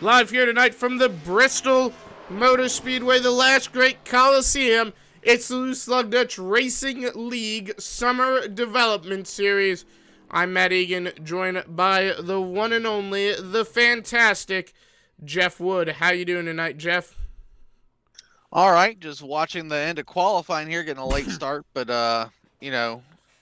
Live here tonight from the Bristol Motor Speedway, the last great Coliseum. It's the Lugnuts Racing League Summer Development Series. I'm Matt Egan, joined by the one and only, the fantastic Jeff Wood. How you doing tonight, Jeff? All right, just watching the end of qualifying here, getting a late start, but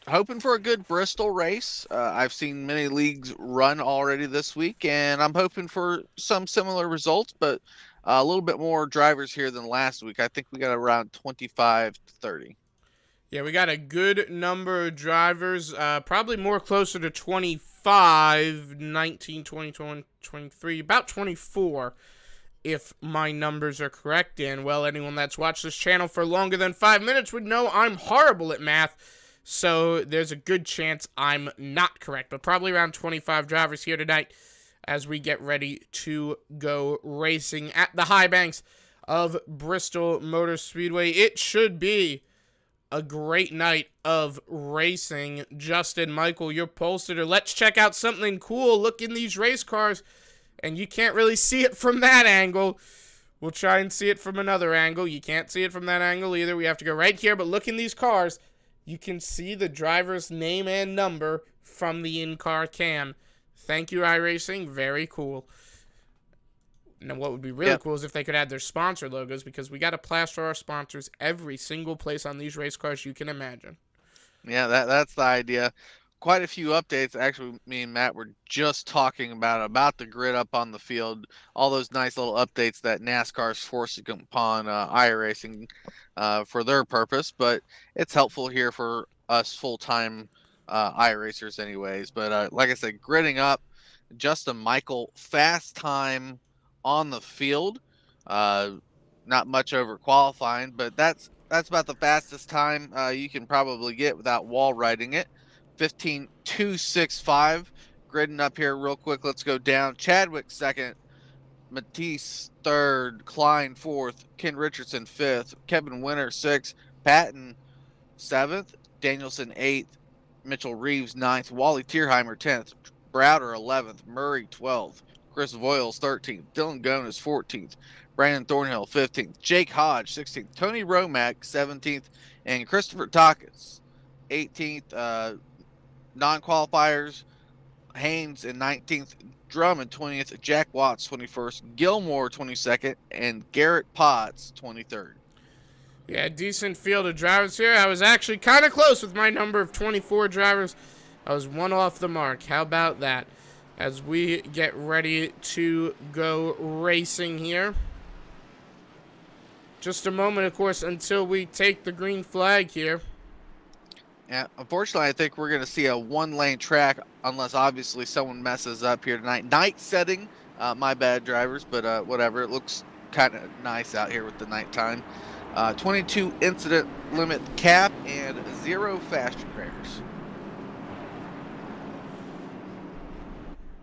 hoping for a good Bristol race. I've seen many leagues run already this week, and I'm hoping for some similar results, but a little bit more drivers here than last week. I think we got around 25 to 30. Yeah, we got a good number of drivers, probably more closer to 25, 19, 20, 23, about 24, if my numbers are correct. And, well, anyone that's watched this channel for longer than 5 minutes would know I'm horrible at math, so there's a good chance I'm not correct. But probably around 25 drivers here tonight as we get ready to go racing at the high banks of Bristol Motor Speedway. It should be a great night of racing. Justin, Michael, your pole sitter. Let's check out something cool. Look in these race cars, and you can't really see it from that angle. We'll try and see it from another angle. You can't see it from that angle either. We have to go right here, but look in these cars. You can see the driver's name and number from the in-car cam. Thank you, iRacing. Very cool. Now, what would be really cool is if they could add their sponsor logos, because we got to plaster our sponsors every single place on these race cars you can imagine. Yeah, that's the idea. Quite a few updates. Actually, me and Matt were just talking about the grid up on the field. All those nice little updates that NASCAR is forcing upon iRacing for their purpose, but it's helpful here for us full-time iRacers anyways. But like I said, gridding up, Justin Michael, fast time on the field. Not much over qualifying, but that's about the fastest time you can probably get without wall riding it. 15.265. Gridding up here real quick. Let's go down. Chadwick second. Matisse third. Klein fourth. Ken Richardson fifth. Kevin Winter sixth. Patton seventh. Danielson eighth. Mitchell Reeves ninth. Wally Tierheimer 10th. Browder 11th. Murray 12th. Chris Voiles 13th. Dylan Gones 14th. Brandon Thornhill 15th. Jake Hodge 16th. Tony Romack 17th. And Christopher Takis 18th. Non-qualifiers, Haynes in 19th, Drummond 20th, Jack Watts 21st, Gilmore 22nd, and Garrett Potts 23rd. Yeah, decent field of drivers here. I was actually kind of close with my number of 24 drivers. I was one off the mark. How about that? As we get ready to go racing here. Just a moment, of course, until we take the green flag here. Yeah, unfortunately, I think we're going to see a one-lane track unless obviously someone messes up here tonight. Night setting, my bad, drivers, but whatever. It looks kind of nice out here with the nighttime. 22 incident limit cap and 0 fast repairs.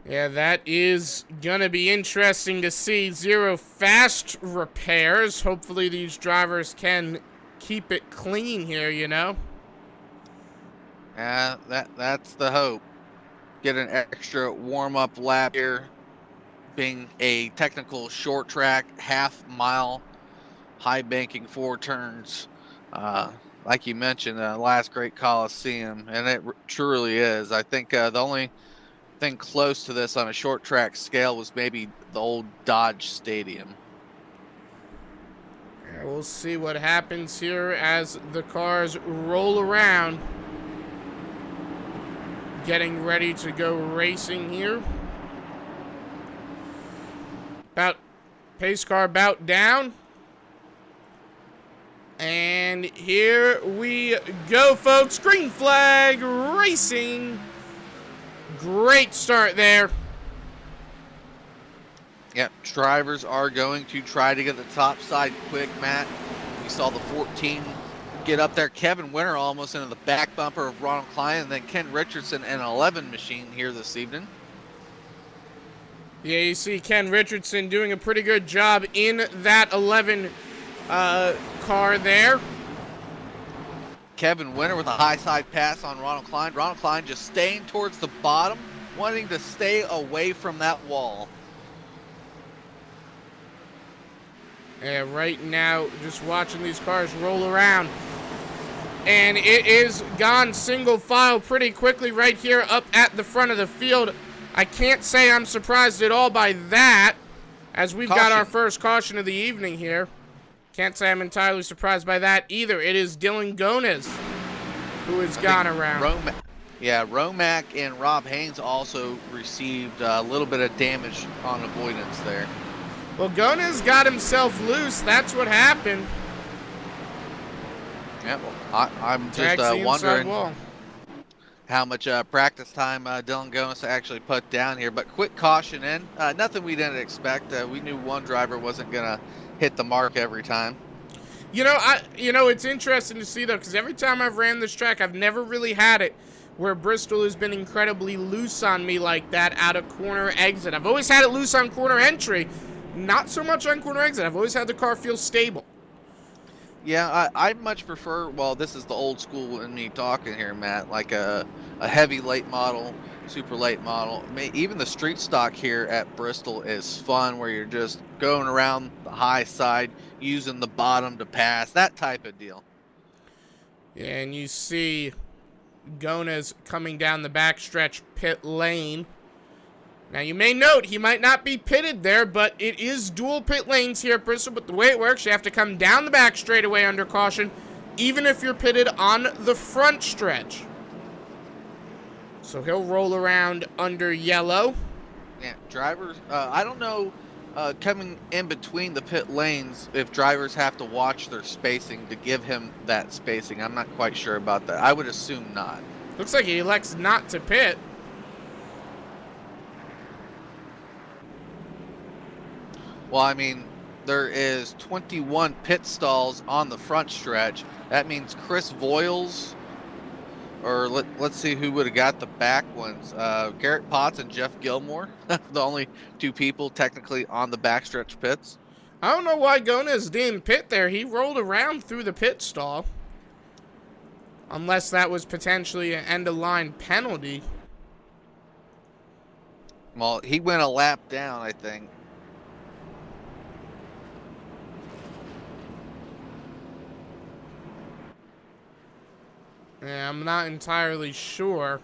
Yeah, that is going to be interesting to see. 0 fast repairs. Hopefully these drivers can keep it clean here, you know. Yeah, that's the hope. Get an extra warm-up lap here, being a technical short track, half-mile, high banking 4 turns. Like you mentioned, last great Coliseum, and it truly is. I think the only thing close to this on a short track scale was maybe the old Dodge Stadium. Yeah, we'll see what happens here as the cars roll around. Getting ready to go racing here. Pace car about down. And here we go, folks. Green flag racing. Great start there. Yep, drivers are going to try to get the top side quick, Matt. We saw the 14 get up there. Kevin Winter almost into the back bumper of Ronald Klein, and then Ken Richardson and an 11 machine here this evening. Yeah, you see Ken Richardson doing a pretty good job in that 11 car there. Kevin Winter with a high side pass on Ronald Klein. Ronald Klein just staying towards the bottom, wanting to stay away from that wall. And right now, just watching these cars roll around. And it is gone single file pretty quickly right here up at the front of the field. I can't say I'm surprised at all by that, as we've got our first caution of the evening here. Can't say I'm entirely surprised by that either. It is Dylan Gomez who has gone around. Romack and Rob Haynes also received a little bit of damage on avoidance there. Well, Gomez got himself loose. That's what happened. Yeah, well, I'm just wondering how much practice time Dylan Gomez actually put down here. But quick caution in. Nothing we didn't expect. We knew one driver wasn't going to hit the mark every time. You know, it's interesting to see, though, because every time I've ran this track, I've never really had it where Bristol has been incredibly loose on me like that out of corner exit. I've always had it loose on corner entry, not so much on corner exit. I've always had the car feel stable. Yeah, I much prefer, well, this is the old school in me talking here, Matt, like a heavy late model, super late model. Even the street stock here at Bristol is fun, where you're just going around the high side, using the bottom to pass, that type of deal. Yeah, and you see Gomez coming down the backstretch pit lane. Now, you may note he might not be pitted there, but it is dual pit lanes here at Bristol. But the way it works, you have to come down the back straightaway under caution, even if you're pitted on the front stretch. So he'll roll around under yellow. Yeah, drivers, I don't know, coming in between the pit lanes, if drivers have to watch their spacing to give him that spacing. I'm not quite sure about that. I would assume not. Looks like he elects not to pit. Well, I mean, there is 21 pit stalls on the front stretch. That means Chris Voiles, or let's see who would have got the back ones. Garrett Potts and Jeff Gilmore, the only two people technically on the backstretch pits. I don't know why Gomez didn't pit there. He rolled around through the pit stall. Unless that was potentially an end-of-line penalty. Well, he went a lap down, I think. Yeah, I'm not entirely sure.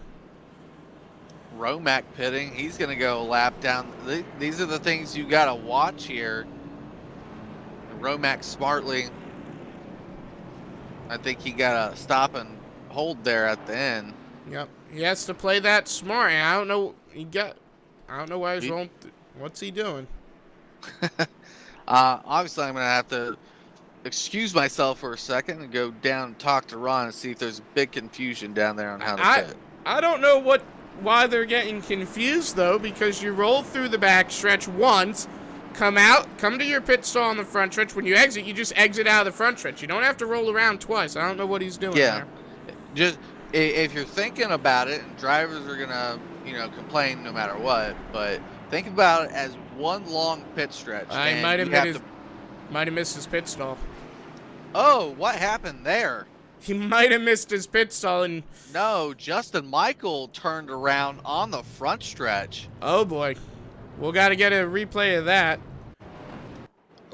Romack pitting. He's going to go lap down. These are the things you got to watch here. And Romack smartly, I think he got to stop and hold there at the end. Yep, he has to play that smart. I don't know. I don't know why he's rolling. What's he doing? Obviously, I'm going to have to excuse myself for a second and go down and talk to Ron and see if there's big confusion down there on how to pit. I don't know why they're getting confused, though, because you roll through the back stretch once, come to your pit stall on the front stretch. When you exit, you just exit out of the front stretch. You don't have to roll around twice. I don't know what he's doing there. Just if you're thinking about it, and drivers are gonna, complain no matter what, but think about it as one long pit stretch. He might have missed his pit stall. Oh, what happened there? He might have missed his pit stall and... No, Justin Michael turned around on the front stretch. Oh, boy. We'll got to get a replay of that.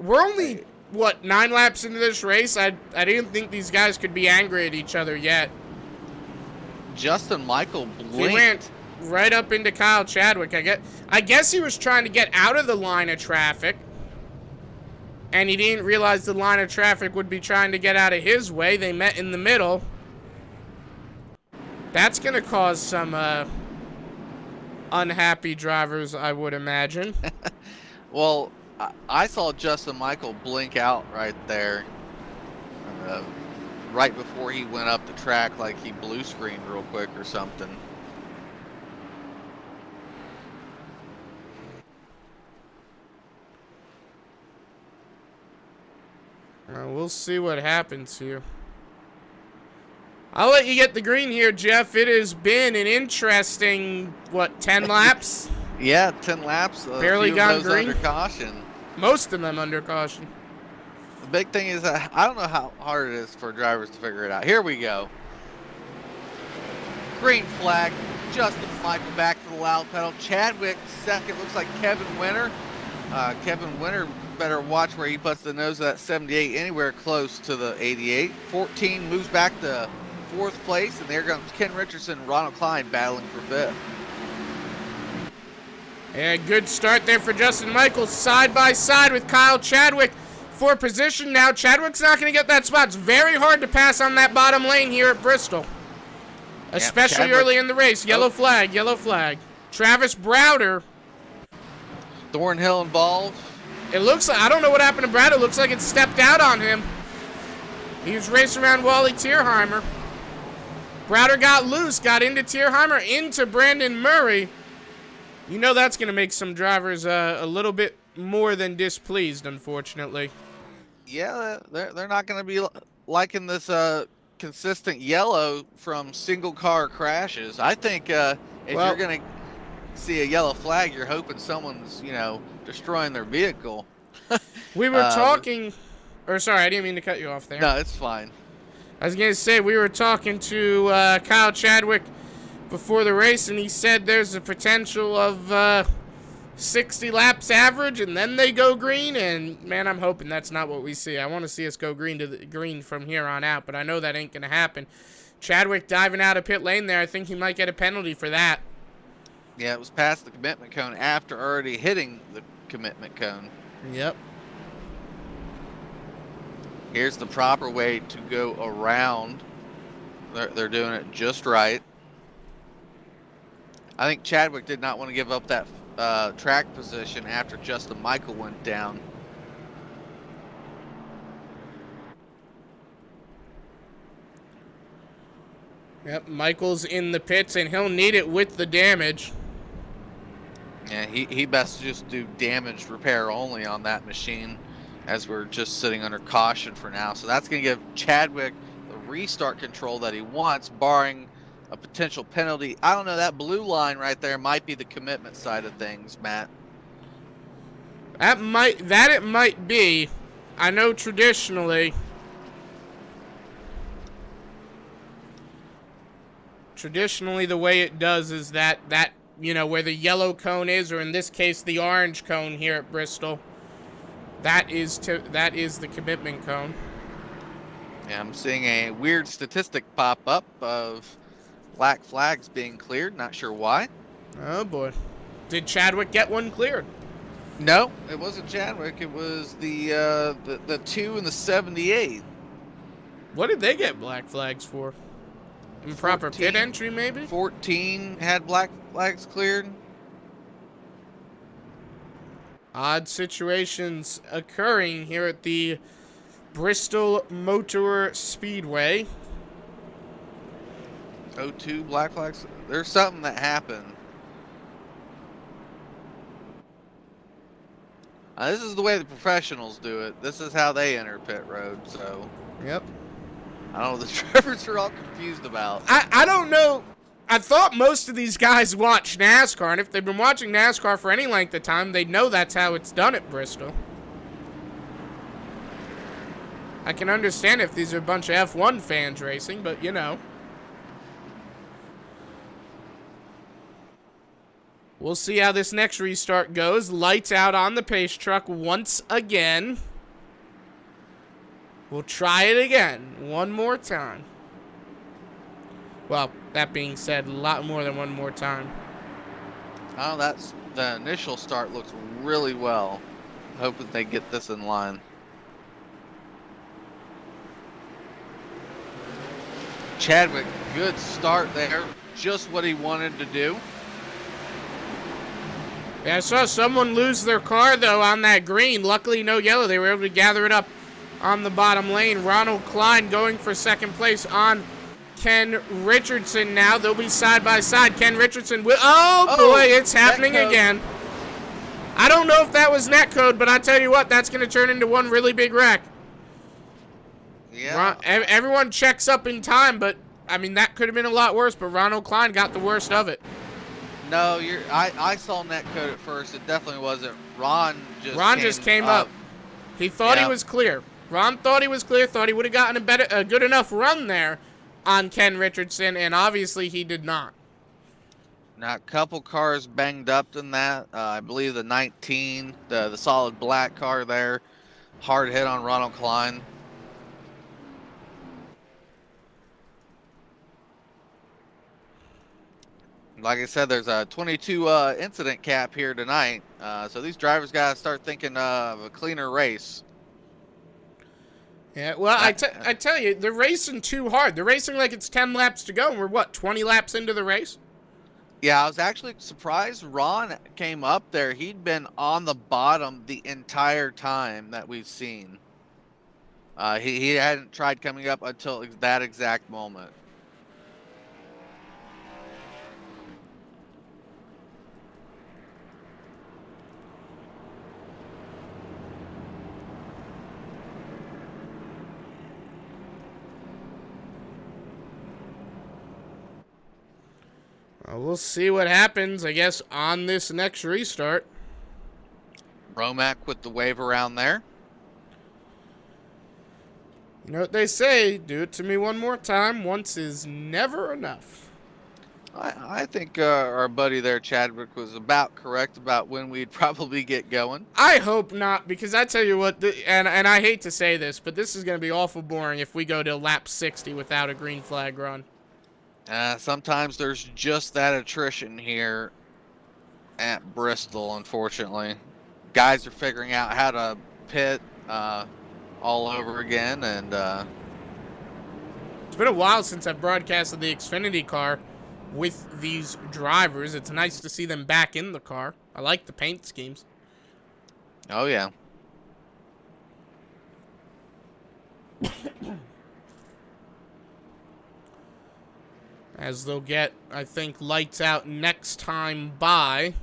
We're only, 9 laps into this race? I didn't think these guys could be angry at each other yet. Justin Michael blinked. He went right up into Kyle Chadwick. I guess he was trying to get out of the line of traffic. And he didn't realize the line of traffic would be trying to get out of his way. They met in the middle. That's going to cause some unhappy drivers, I would imagine. Well, I saw Justin Michael blink out right there. Right before he went up the track, like he blue screened real quick or something. We'll see what happens here. I'll let you get the green here, Jeff. It has been an interesting, 10 laps? Yeah, 10 laps. Barely gone green. Under caution. Most of them under caution. The big thing is I don't know how hard it is for drivers to figure it out. Here we go. Green flag. Justin Michael back to the loud pedal. Chadwick second. Looks like Kevin Winter. Kevin Winter better watch where he puts the nose of that 78 anywhere close to the 88. 14 moves back to 4th place, and there comes Ken Richardson and Ronald Klein battling for 5th. And good start there for Justin Michaels, side by side with Kyle Chadwick for position now. Chadwick's not going to get that spot. It's very hard to pass on that bottom lane here at Bristol, especially early in the race. Yellow flag, yellow flag. Travis Browder. Thornhill involved. It looks like, I don't know what happened to Browder. It looks like it stepped out on him. He was racing around Wally Tierheimer. Browder got loose, got into Tierheimer, into Brandon Murray. You know that's going to make some drivers a little bit more than displeased, unfortunately. Yeah, they're not going to be liking this consistent yellow from single car crashes. I think if you're going to see a yellow flag, you're hoping someone's, destroying their vehicle. We were talking, or sorry, I didn't mean to cut you off there. No, it's fine. I was going to say, we were talking to Kyle Chadwick before the race, and he said there's a potential of 60 laps average, and then they go green, and man, I'm hoping that's not what we see. I want to see us go green from here on out, but I know that ain't going to happen. Chadwick diving out of pit lane there, I think he might get a penalty for that. Yeah, it was past the commitment cone after already hitting the commitment cone. Yep. Here's the proper way to go around. They're doing it just right. I think Chadwick did not want to give up that track position after Justin Michael went down. Yep, Michael's in the pits, and he'll need it with the damage. Yeah, he best just do damage repair only on that machine, as we're just sitting under caution for now. So that's going to give Chadwick the restart control that he wants, barring a potential penalty. I don't know, that blue line right there might be the commitment side of things, Matt. It might be. I know traditionally the way it does is that where the yellow cone is, or in this case the orange cone here at Bristol, that is the commitment cone. Yeah, I'm seeing a weird statistic pop up of black flags being cleared. Not sure why. Oh boy. Did Chadwick get one cleared? No, it wasn't Chadwick. It was the 2 and the 78. What did they get black flags for? Improper pit entry, maybe? 14 had black flags cleared. Odd situations occurring here at the Bristol Motor Speedway. 02 black flags. There's something that happened. This is the way the professionals do it. This is how they enter pit road. So. Yep. I don't know what the drivers are all confused about. I don't know. I thought most of these guys watch NASCAR, and if they've been watching NASCAR for any length of time, they know that's how it's done at Bristol. I can understand if these are a bunch of F1 fans racing, but We'll see how this next restart goes. Lights out on the pace truck once again. We'll try it again, one more time. Well, that being said, a lot more than one more time. Oh, the initial start looks really well. Hope that they get this in line. Chadwick, good start there. Just what he wanted to do. Yeah, I saw someone lose their car, though, on that green. Luckily, no yellow. They were able to gather it up on the bottom lane. Ronald Klein going for second place on Ken Richardson now. They'll be side by side. Ken Richardson will. Oh boy, it's happening again. I don't know if that was netcode, but I tell you what, that's going to turn into one really big wreck. Yeah. Everyone checks up in time, but I mean that could have been a lot worse. But Ronald Klein got the worst of it. No, I saw netcode at first. It definitely wasn't. Ron just came up. He thought he was clear. Ron thought he was clear. Thought he would have gotten a good enough run there on Ken Richardson, and obviously he did not. Now, a couple cars banged up in that. I believe the 19, the solid black car there, hard hit on Ronald Klein. Like I said, there's a 22 incident cap here tonight, so these drivers got to start thinking of a cleaner race. Yeah, well, I tell you, they're racing too hard. They're racing like it's 10 laps to go, and we're, what, 20 laps into the race? Yeah, I was actually surprised Ron came up there. He'd been on the bottom the entire time that we've seen. He hadn't tried coming up until that exact moment. We'll see what happens, I guess, on this next restart. Romack with the wave around there. You know what they say, do it to me one more time. Once is never enough. I think our buddy there, Chadwick, was about correct about when we'd probably get going. I hope not, because I tell you what, and I hate to say this, but this is going to be awful boring if we go to lap 60 without a green flag run. Sometimes there's just that attrition here at Bristol, unfortunately. Guys are figuring out how to pit all over again, and it's been a while since I've broadcasted the Xfinity car with these drivers. It's nice to see them back in the car. I like the paint schemes. Oh, yeah. As they'll get, I think, lights out next time by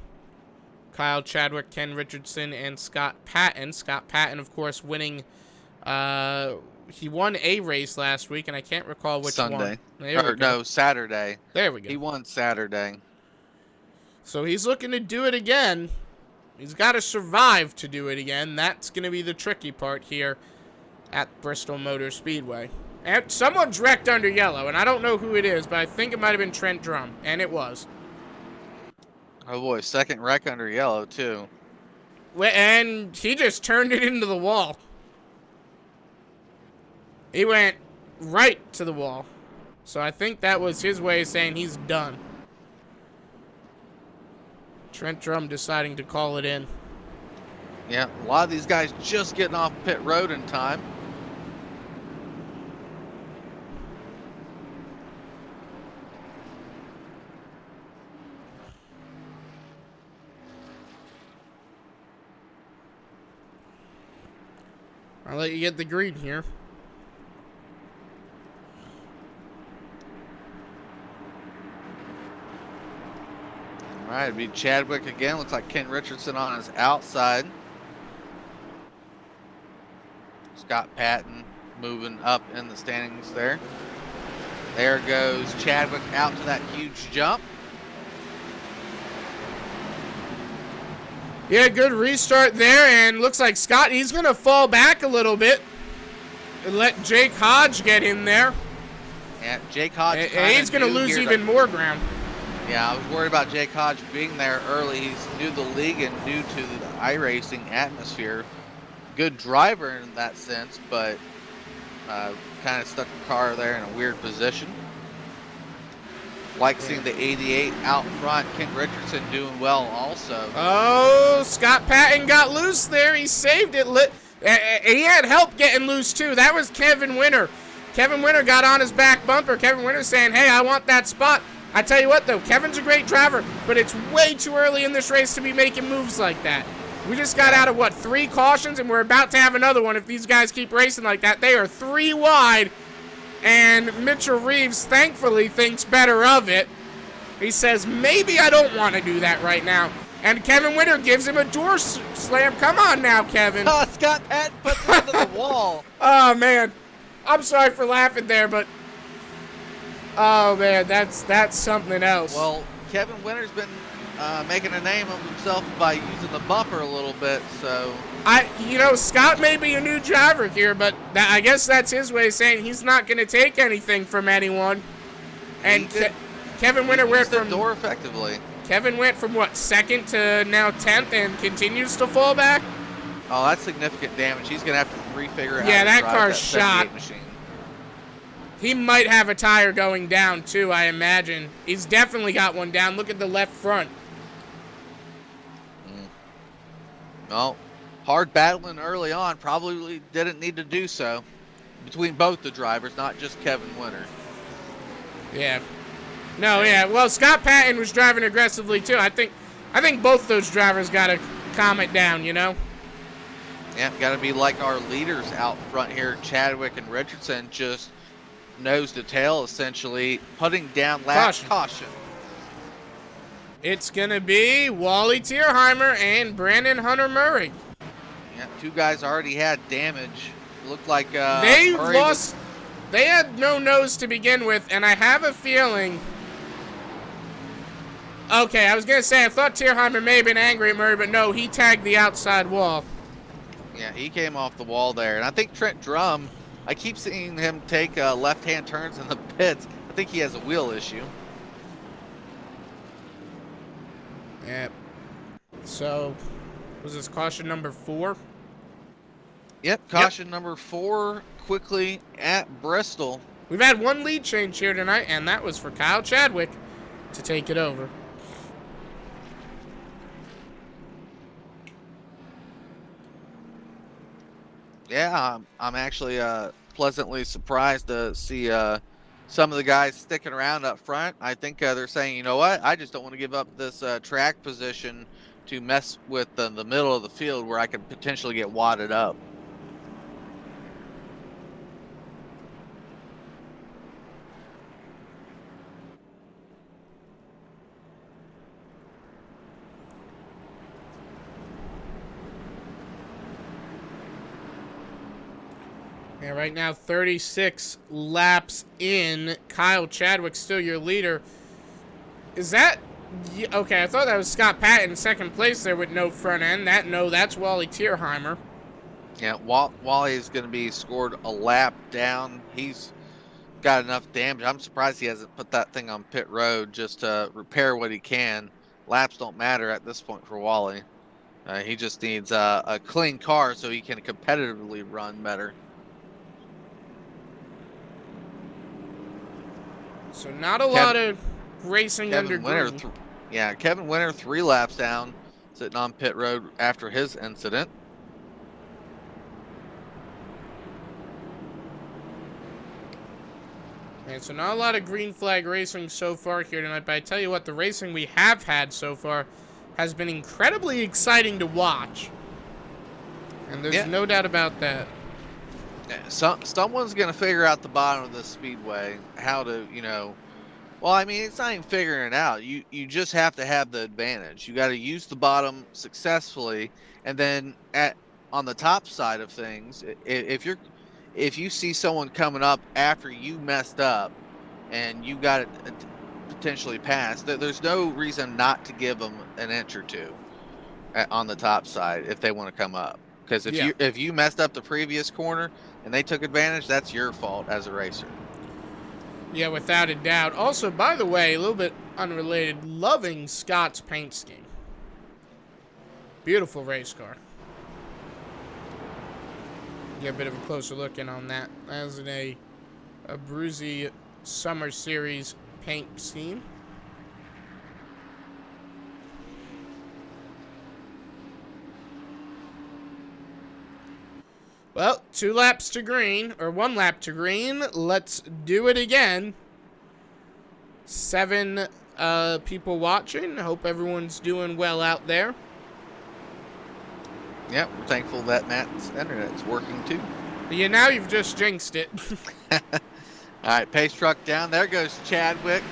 Kyle Chadwick, Ken Richardson, and Scott Patton. Scott Patton, of course, winning. He won a race last week, and I can't recall which Sunday. one. No, Saturday. There we go. He won Saturday. So he's looking to do it again. He's got to survive to do it again. That's going to be the tricky part here at Bristol Motor Speedway. And someone's wrecked under yellow, and I don't know who it is, but I think it might have been Trent Drum, and it was. Oh boy, second wreck under yellow too. And he just turned it into the wall. He went right to the wall. So I think that was his way of saying he's done. Trent Drum deciding to call it in. Yeah, a lot of these guys just getting off pit road in time. I'll let you get the green here. All right, it'd be Chadwick again. Looks like Ken Richardson on his outside. Scott Patton moving up in the standings there. There goes Chadwick out to that huge jump. Yeah, good restart there, and looks like Scott, he's going to fall back a little bit and let Jake Hodge get in there. Yeah, Jake Hodge. And he's going to lose even more ground. Yeah, I was worried about Jake Hodge being there early. He's new to the league and new to the iRacing atmosphere. Good driver in that sense, but kind of stuck the car there in a weird position. Like seeing the 88 out front. Ken Richardson doing well also. Oh, Scott Patton got loose there. He saved it. He had help getting loose, too. That was Kevin Winter. Kevin Winter got on his back bumper. Kevin Winter saying, hey, I want that spot. I tell you what, though, Kevin's a great driver, but it's way too early in this race to be making moves like that. We just got out of, what, 3 cautions, and we're about to have another one if these guys keep racing like that. They are 3 wide, and Mitchell Reeves, thankfully, thinks better of it. He says, maybe I don't want to do that right now. And Kevin Winter gives him a door slam. Come on now, Kevin. Scott Patton puts it into the wall. Oh, man. I'm sorry for laughing there, but... oh, man, that's something else. Well, Kevin Winter's been making a name of himself by using the bumper a little bit, so... Scott may be a new driver here, but I guess that's his way of saying he's not going to take anything from anyone. And Kevin Winter went from... from... the door effectively. Kevin went from, what, 2nd to now 10th and continues to fall back? Oh, that's significant damage. He's going to have to refigure out Yeah, how to that drive car's that shot. 78 machine. He might have a tire going down, too, I imagine. He's definitely got one down. Look at the left front. Well, hard battling early on. Probably didn't need to do so between both the drivers, not just Kevin Winter. Yeah. No, yeah. Well, Scott Patton was driving aggressively, too. I think both those drivers got to calm it down, you know? Yeah, got to be like our leaders out front here, Chadwick and Richardson, just nose to tail, essentially, putting down last caution. It's going to be Wally Tierheimer and Brandon Hunter Murray. Yeah, two guys already had damage. Looked like they Murray lost. They had no nose to begin with, and I have a feeling. Okay, I was going to say, I thought Tierheimer may have been angry at Murray, but no, he tagged the outside wall. Yeah, he came off the wall there. And I think Trent Drum, I keep seeing him take left-hand turns in the pits. I think he has a wheel issue. Yep. So, was this caution number 4? Yep, caution number 4 quickly at Bristol. We've had one lead change here tonight, and that was for Kyle Chadwick to take it over. Yeah, I'm actually pleasantly surprised to see some of the guys sticking around up front. I think they're saying, you know what, I just don't want to give up this track position to mess with the middle of the field where I could potentially get wadded up. Yeah, right now, 36 laps in. Kyle Chadwick still your leader. Is that... Okay, I thought that was Scott Patton in second place there with no front end. That's Wally Tierheimer. Yeah, Wally's going to be scored a lap down. He's got enough damage. I'm surprised he hasn't put that thing on pit road just to repair what he can. Laps don't matter at this point for Wally. He just needs a clean car so he can competitively run better. So not a lot of racing Kevin under Winter, green. Kevin Winter 3 laps down, sitting on pit road after his incident. And so not a lot of green flag racing so far here tonight, but I tell you what, the racing we have had so far has been incredibly exciting to watch. And there's no doubt about that. Someone's going to figure out the bottom of this speedway, how to, well, I mean, it's not even figuring it out. You just have to have the advantage. You got to use the bottom successfully, and then on the top side of things, if you see someone coming up after you messed up and you got it potentially passed, there's no reason not to give them an inch or two on the top side if they want to come up. Because if you messed up the previous corner and they took advantage, that's your fault as a racer. Yeah, without a doubt. Also, by the way, a little bit unrelated, loving Scott's paint scheme. Beautiful race car. Get a bit of a closer look in on that. That was in a Bruzy Summer Series paint scheme. Well, 2 laps to green, or 1 lap to green. Let's do it again. 7 people watching. Hope everyone's doing well out there. Yep, we're thankful that Matt's internet's working too. Yeah, now you've just jinxed it. All right, pace truck down. There goes Chadwick.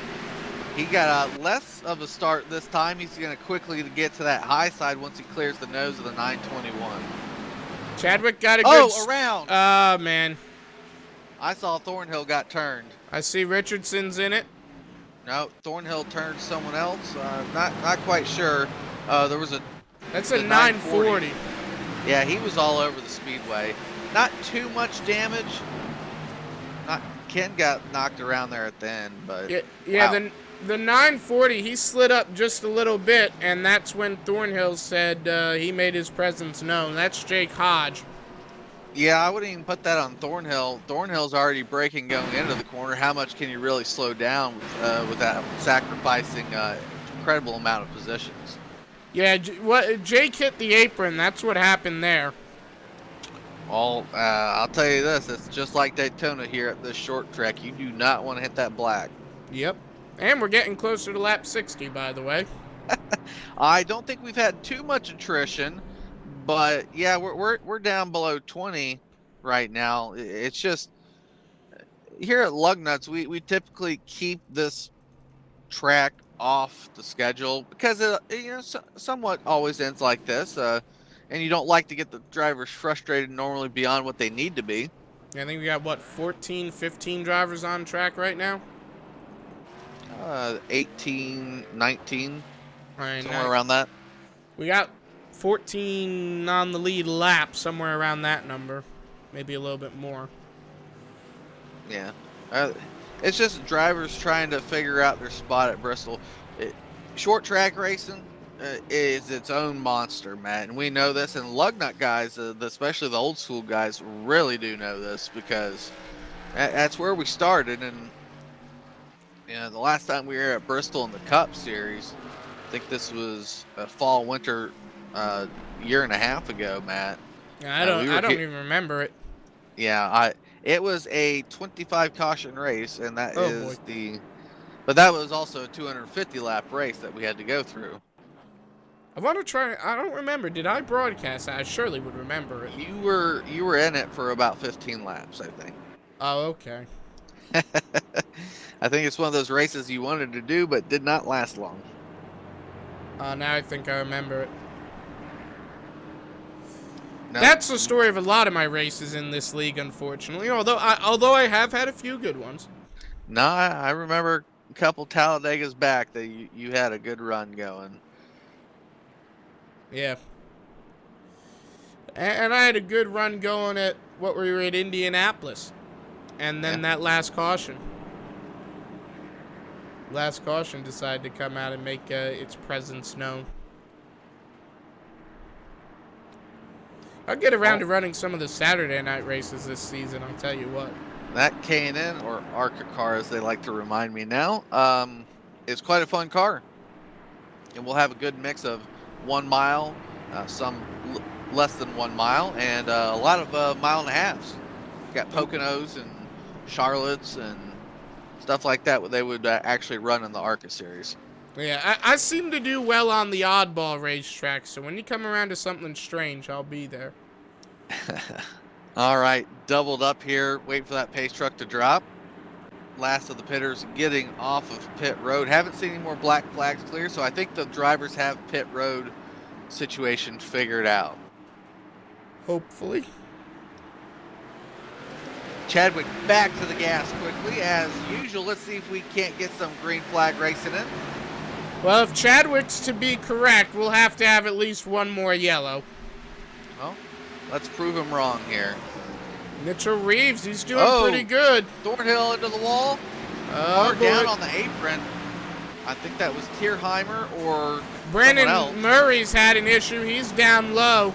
He got less of a start this time. He's going to quickly get to that high side once he clears the nose of the 921. Chadwick got a good... around. Man. I saw Thornhill got turned. I see Richardson's in it. No, Thornhill turned someone else. Not quite sure. There was a... That's a 940. Yeah, he was all over the speedway. Not too much damage. Ken got knocked around there at the end, but Yeah, wow. the 940, he slid up just a little bit, and that's when Thornhill said he made his presence known. That's Jake Hodge. Yeah, I wouldn't even put that on Thornhill. Thornhill's already braking going into the corner. How much can you really slow down without sacrificing incredible amount of positions? Yeah, Jake hit the apron. That's what happened there. Well, I'll tell you this. It's just like Daytona here at this short track. You do not want to hit that black. Yep. And we're getting closer to lap 60, by the way. I don't think we've had too much attrition, but yeah, we're down below 20 right now. It's just here at Lugnuts, we typically keep this track off the schedule because it somewhat always ends like this, and you don't like to get the drivers frustrated normally beyond what they need to be. I think we got, what, 14, 15 drivers on track right now? 18, 19, Right, somewhere around that. We got 14 on the lead lap, somewhere around that number. Maybe a little bit more. Yeah. It's just drivers trying to figure out their spot at Bristol. Short track racing is its own monster, Matt, and we know this. And Lugnut guys, especially the old school guys, really do know this because that's where we started. And the last time we were at Bristol in the Cup Series, I think this was a fall-winter year and a half ago, Matt. I don't even remember it. Yeah, it was a 25 caution race, and that is boy. but that was also a 250 lap race that we had to go through. I want to try. I don't remember. Did I broadcast that? I surely would remember it. You were in it for about 15 laps, I think. Oh, okay. I think it's one of those races you wanted to do, but did not last long. Now I think I remember it. No. That's the story of a lot of my races in this league, unfortunately. Although I have had a few good ones. No, I remember a couple Talladegas back that you had a good run going. Yeah. And I had a good run going at what we were at Indianapolis. And then that last caution. Last caution decided to come out and make its presence known. I'll get around to running some of the Saturday night races this season, I'll tell you what. That K&N, or ARCA car as they like to remind me now, is quite a fun car. And we'll have a good mix of 1 mile, some less than 1 mile, and a lot of mile and a halves. Got Poconos and Charlottes and stuff like that, what they would actually run in the ARCA series. Yeah, I seem to do well on the oddball racetrack, so when you come around to something strange, I'll be there. All right, doubled up here. Wait for that pace truck to drop. Last of the pitters getting off of pit road. Haven't seen any more black flags clear, so I think the drivers have pit road situation figured out. Hopefully. Chadwick back to the gas quickly as usual. Let's see if we can't get some green flag racing in. Well, if Chadwick's to be correct, we'll have to have at least one more yellow. Well, let's prove him wrong here. Mitchell Reeves, he's doing pretty good. Thornhill into the wall. Down on the apron. I think that was Tierheimer or Brandon Murray's had an issue. He's down low.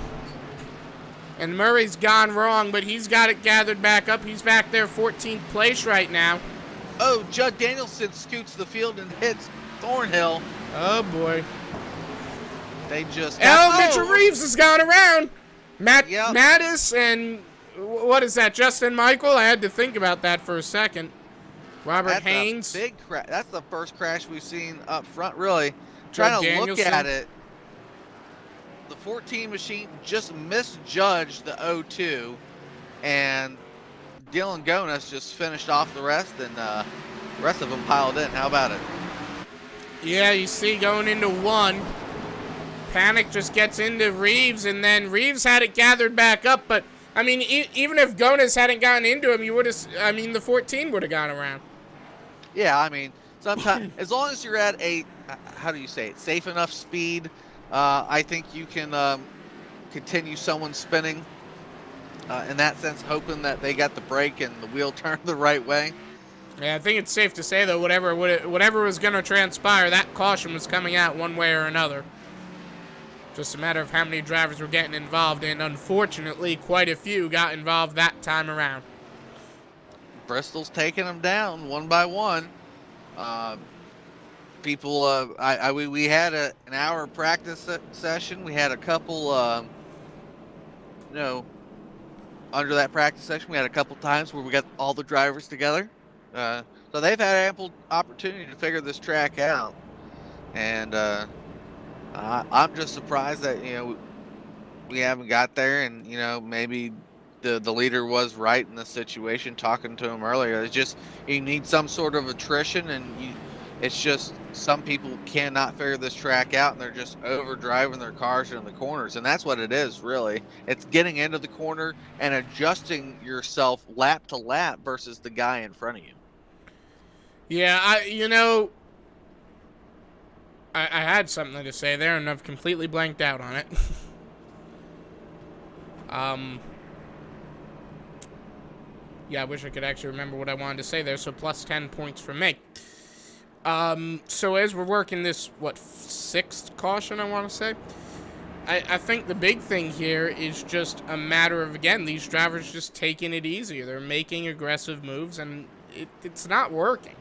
And Murray's gone wrong, but he's got it gathered back up. He's back there 14th place right now. Oh, Judd Danielson scoots the field and hits Thornhill. Oh, boy. They just Mitchell Reeves has gone around. Mattis and what is that, Justin Michael? I had to think about that for a second. Robert Haynes. Big crash. That's the first crash we've seen up front, really. Trying to look at it. The 14 machine just misjudged the 02, and Dylan Gonas just finished off the rest, and the rest of them piled in. How about it? Yeah, you see, going into one, Panic just gets into Reeves, and then Reeves had it gathered back up, but, I mean, even if Gonas hadn't gotten into him, the 14 would have gone around. Yeah, I mean, sometimes, as long as you're at a, how do you say it, safe enough speed, I think you can continue someone spinning in that sense, hoping that they got the brake and the wheel turned the right way. Yeah, I think it's safe to say, though, whatever was going to transpire, that caution was coming out one way or another. Just a matter of how many drivers were getting involved, and unfortunately, quite a few got involved that time around. Bristol's taking them down one by one. People, we had an hour practice session. We had a couple, under that practice session, we had a couple times where we got all the drivers together. So they've had ample opportunity to figure this track out. And I'm just surprised that, we haven't got there, and, maybe the leader was right in this situation, talking to him earlier. It's just, you need some sort of attrition, and it's just some people cannot figure this track out, and they're just over driving their cars in the corners. And that's what it is, really. It's getting into the corner and adjusting yourself lap to lap versus the guy in front of you. Yeah, I had something to say there, and I've completely blanked out on it. Yeah, I wish I could actually remember what I wanted to say there, so plus 10 points for me. So as we're working this, sixth caution, I want to say? I think the big thing here is just a matter of, again, these drivers just taking it easier. They're making aggressive moves, and it's not working.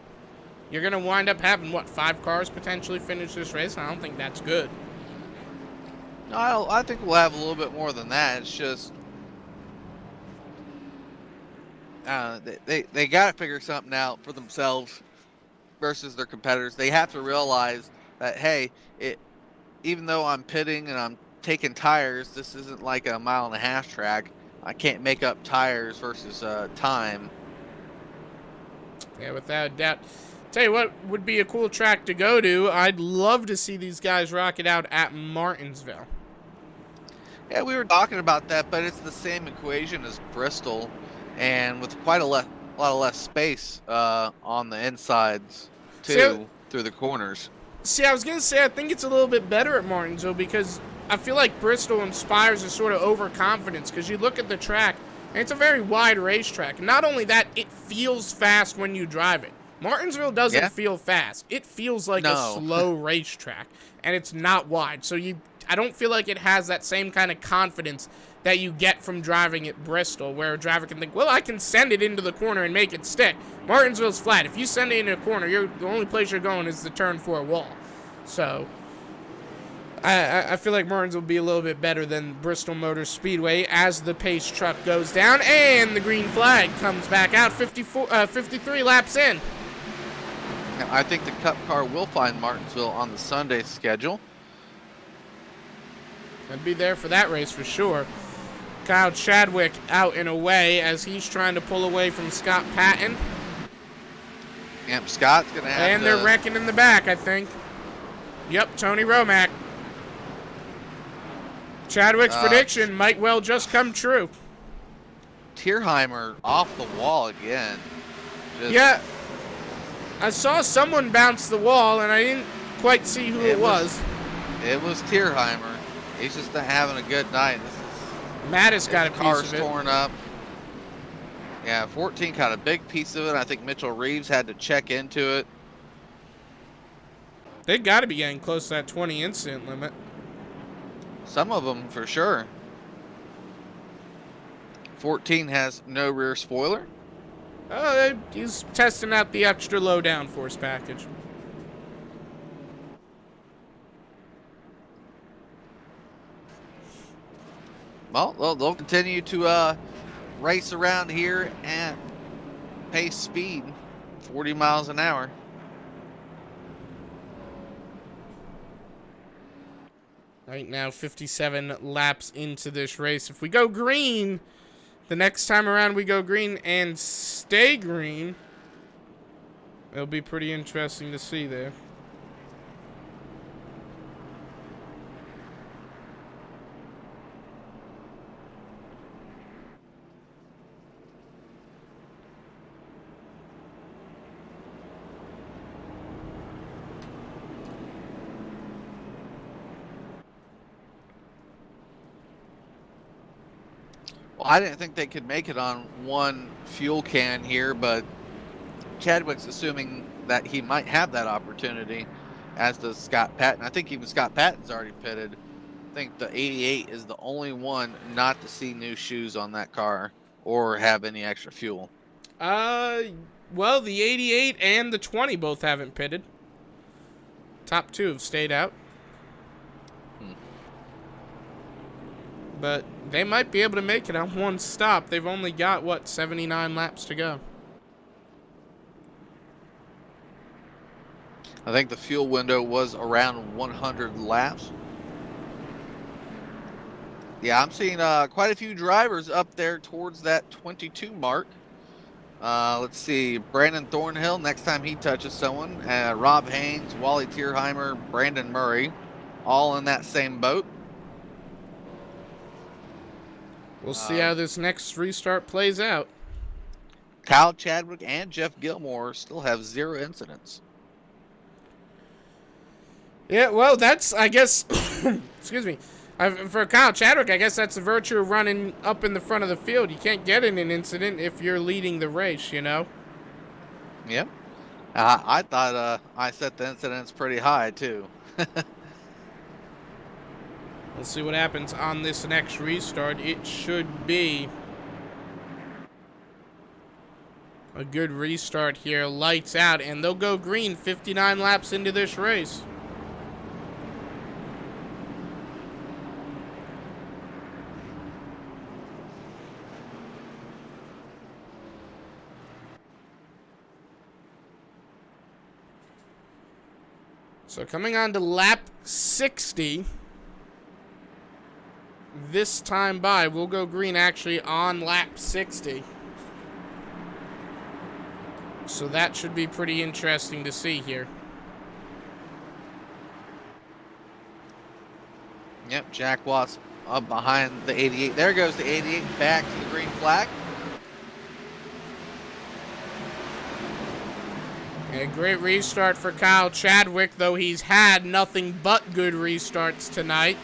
You're going to wind up having, 5 cars potentially finish this race? I don't think that's good. No, I think we'll have a little bit more than that. It's just they got to figure something out for themselves versus their competitors. They have to realize that, hey, even though I'm pitting and I'm taking tires, this isn't like a 1.5-mile track. I can't make up tires versus time. Yeah, without a doubt. Tell you what would be a cool track to go to. I'd love to see these guys rock it out at Martinsville. Yeah, we were talking about that, but it's the same equation as Bristol, and with quite a lot of less space on the insides too, through the corners. See, I was gonna say I think it's a little bit better at Martinsville because I feel like Bristol inspires a sort of overconfidence because you look at the track and it's a very wide racetrack. Not only that, it feels fast when you drive it. Martinsville doesn't feel fast. It feels like a slow racetrack, and it's not wide. So I don't feel like it has that same kind of confidence that you get from driving at Bristol, where a driver can think, well, I can send it into the corner and make it stick. Martinsville's flat. If you send it into a corner, the only place you're going is the turn for a wall. So I feel like Martinsville will be a little bit better than Bristol Motor Speedway as the pace truck goes down, and the green flag comes back out 53 laps in. I think the Cup car will find Martinsville on the Sunday schedule. I'd be there for that race for sure. Kyle Chadwick out and away as he's trying to pull away from Scott Patton. Yep, Scott's going to have And they're wrecking in the back, I think. Yep, Tony Romack. Chadwick's prediction might well just come true. Tierheimer off the wall again. Yeah. I saw someone bounce the wall, and I didn't quite see who it was. It was Tierheimer. He's just not having a good night. Mattis got a piece of it. Car's torn up. Yeah, 14 got a big piece of it. I think Mitchell Reeves had to check into it. They got to be getting close to that 20 incident limit. Some of them, for sure. 14 has no rear spoiler. Oh, he's testing out the extra low downforce package. Well, they'll continue to race around here at pace speed, 40 miles an hour. Right now, 57 laps into this race. If we go green, the next time around we go green and stay green, it'll be pretty interesting to see there. Well, I didn't think they could make it on one fuel can here, but Chadwick's assuming that he might have that opportunity, as does Scott Patton. I think even Scott Patton's already pitted. I think the 88 is the only one not to see new shoes on that car or have any extra fuel. Well, the 88 and the 20 both haven't pitted. Top two have stayed out. But they might be able to make it on one stop. They've only got, 79 laps to go. I think the fuel window was around 100 laps. Yeah, I'm seeing quite a few drivers up there towards that 22 mark. Let's see, Brandon Thornhill, next time he touches someone. Rob Haynes, Wally Tierheimer, Brandon Murray, all in that same boat. We'll see how this next restart plays out. Kyle Chadwick and Jeff Gilmore still have 0 incidents. Yeah, well, that's, I guess, excuse me. For Kyle Chadwick, I guess that's the virtue of running up in the front of the field. You can't get in an incident if you're leading the race, you know? Yep. I thought I set the incidents pretty high, too. We'll see what happens on this next restart. It should be a good restart here. Lights out, and they'll go green 59 laps into this race. So coming on to lap 60. This time by, we'll go green actually on lap 60. So that should be pretty interesting to see here. Yep, Jack Watts up behind the 88. There goes the 88 back to the green flag. A great restart for Kyle Chadwick, though he's had nothing but good restarts tonight.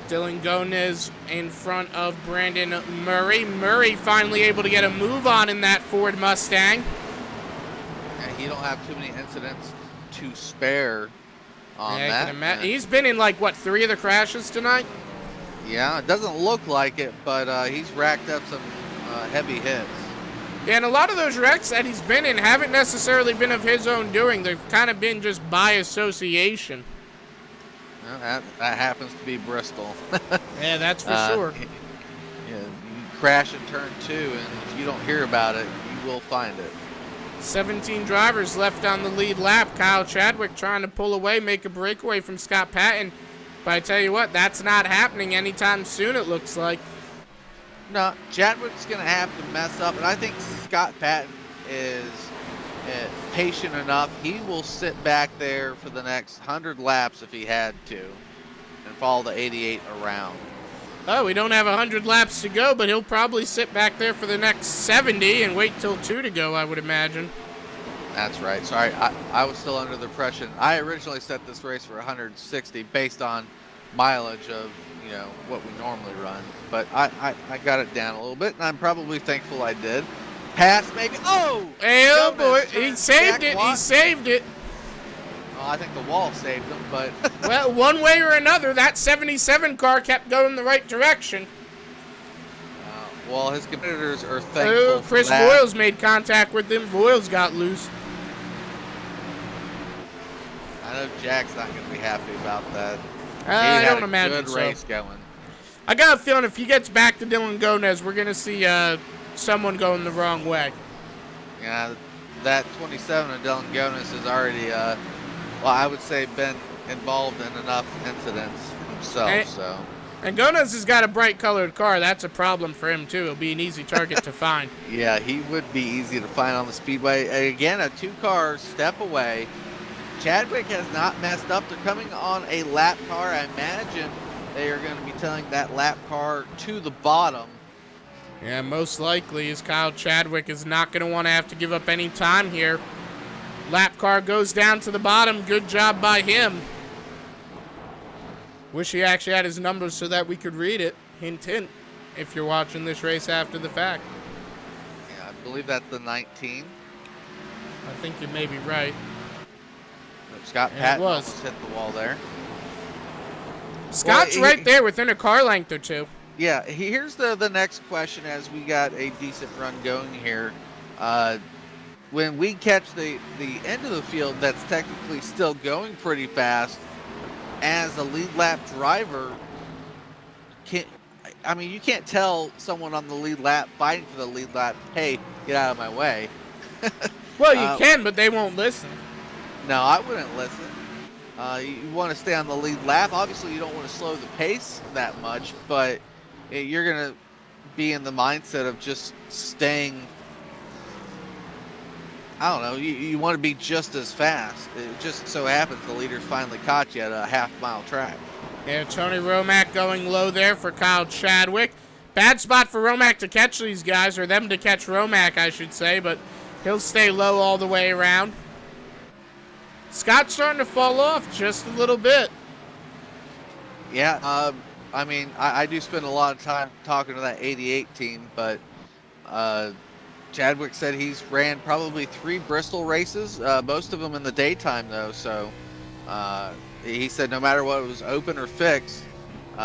Dylan Gonez in front of Brandon Murray. Murray finally able to get a move on in that Ford Mustang. And he don't have too many incidents to spare on that. He's been in, 3 of the crashes tonight? Yeah, it doesn't look like it, but he's racked up some heavy hits. Yeah, and a lot of those wrecks that he's been in haven't necessarily been of his own doing. They've kind of been just by association. Well, that happens to be Bristol. Yeah, that's for sure. Yeah, you crash in turn 2, and if you don't hear about it, you will find it. 17 drivers left on the lead lap. Kyle Chadwick trying to pull away, make a breakaway from Scott Patton. But I tell you what, that's not happening anytime soon, it looks like. No, Chadwick's going to have to mess up, and I think Scott Patton is patient enough. He will sit back there for the next 100 laps if he had to and follow the 88 around. Oh, we don't have 100 laps to go, but he'll probably sit back there for the next 70 and wait till 2 to go, I would imagine. That's right. Sorry, I was still under the impression. I originally set this race for 160 based on mileage of what we normally run, but I got it down a little bit, and I'm probably thankful I did. Pass maybe. Oh! Hey, oh boy, he saved it. He saved it. Well, I think the wall saved him, but well, one way or another, that 77 car kept going the right direction. Well, his competitors are thankful. Oh, Chris for that. Voiles made contact with him. Voiles got loose. I know Jack's not going to be happy about that. I don't imagine good race going. I got a feeling if he gets back to Dylan Gonez, we're going to see someone going the wrong way. Yeah, that 27 of Dylan Gonez has already, I would say, been involved in enough incidents himself. And Gonez has got a bright-colored car. That's a problem for him, too. It'll be an easy target to find. Yeah, he would be easy to find on the speedway. Again, a 2-car step away. Chadwick has not messed up. They're coming on a lap car. I imagine they are going to be telling that lap car to the bottom. Yeah, most likely, as Kyle Chadwick is not going to want to have to give up any time here. Lap car goes down to the bottom. Good job by him. Wish he actually had his numbers so that we could read it. Hint, hint, if you're watching this race after the fact. Yeah, I believe that's the 19. I think you may be right. Scott And it Patton was. almost hit the wall there. Scott's right there within a car length or two. Yeah, here's the next question as we got a decent run going here. When we catch the end of the field that's technically still going pretty fast, as a lead lap driver, you can't tell someone on the lead lap fighting for the lead lap, hey, get out of my way. Well, you can, but they won't listen. No, I wouldn't listen. You want to stay on the lead lap. Obviously, you don't want to slow the pace that much, but you're going to be in the mindset of just staying. I don't know. You want to be just as fast. It just so happens the leader finally caught you at a half-mile track. Yeah, Tony Romack going low there for Kyle Chadwick. Bad spot for Romack to catch these guys, or them to catch Romack, I should say, but he'll stay low all the way around. Scott's starting to fall off just a little bit. Yeah, I do spend a lot of time talking to that 88 team, but Chadwick said he's ran probably 3 Bristol races, most of them in the daytime, though, so he said no matter what, it was open or fixed,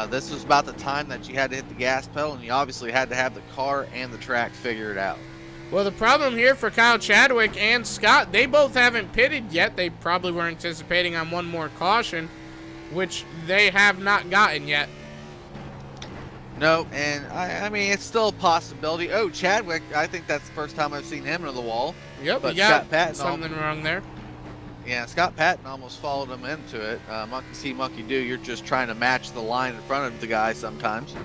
this was about the time that you had to hit the gas pedal, and you obviously had to have the car and the track figured out. Well, the problem here for Kyle Chadwick and Scott, they both haven't pitted yet. They probably were anticipating on one more caution, which they have not gotten yet. No, and I mean, it's still a possibility. Oh, Chadwick, I think that's the first time I've seen him into the wall. Yep, but you got Scott Patton something wrong there. Yeah, Scott Patton almost followed him into it. Monkey see, monkey do. You're just trying to match the line in front of the guy sometimes.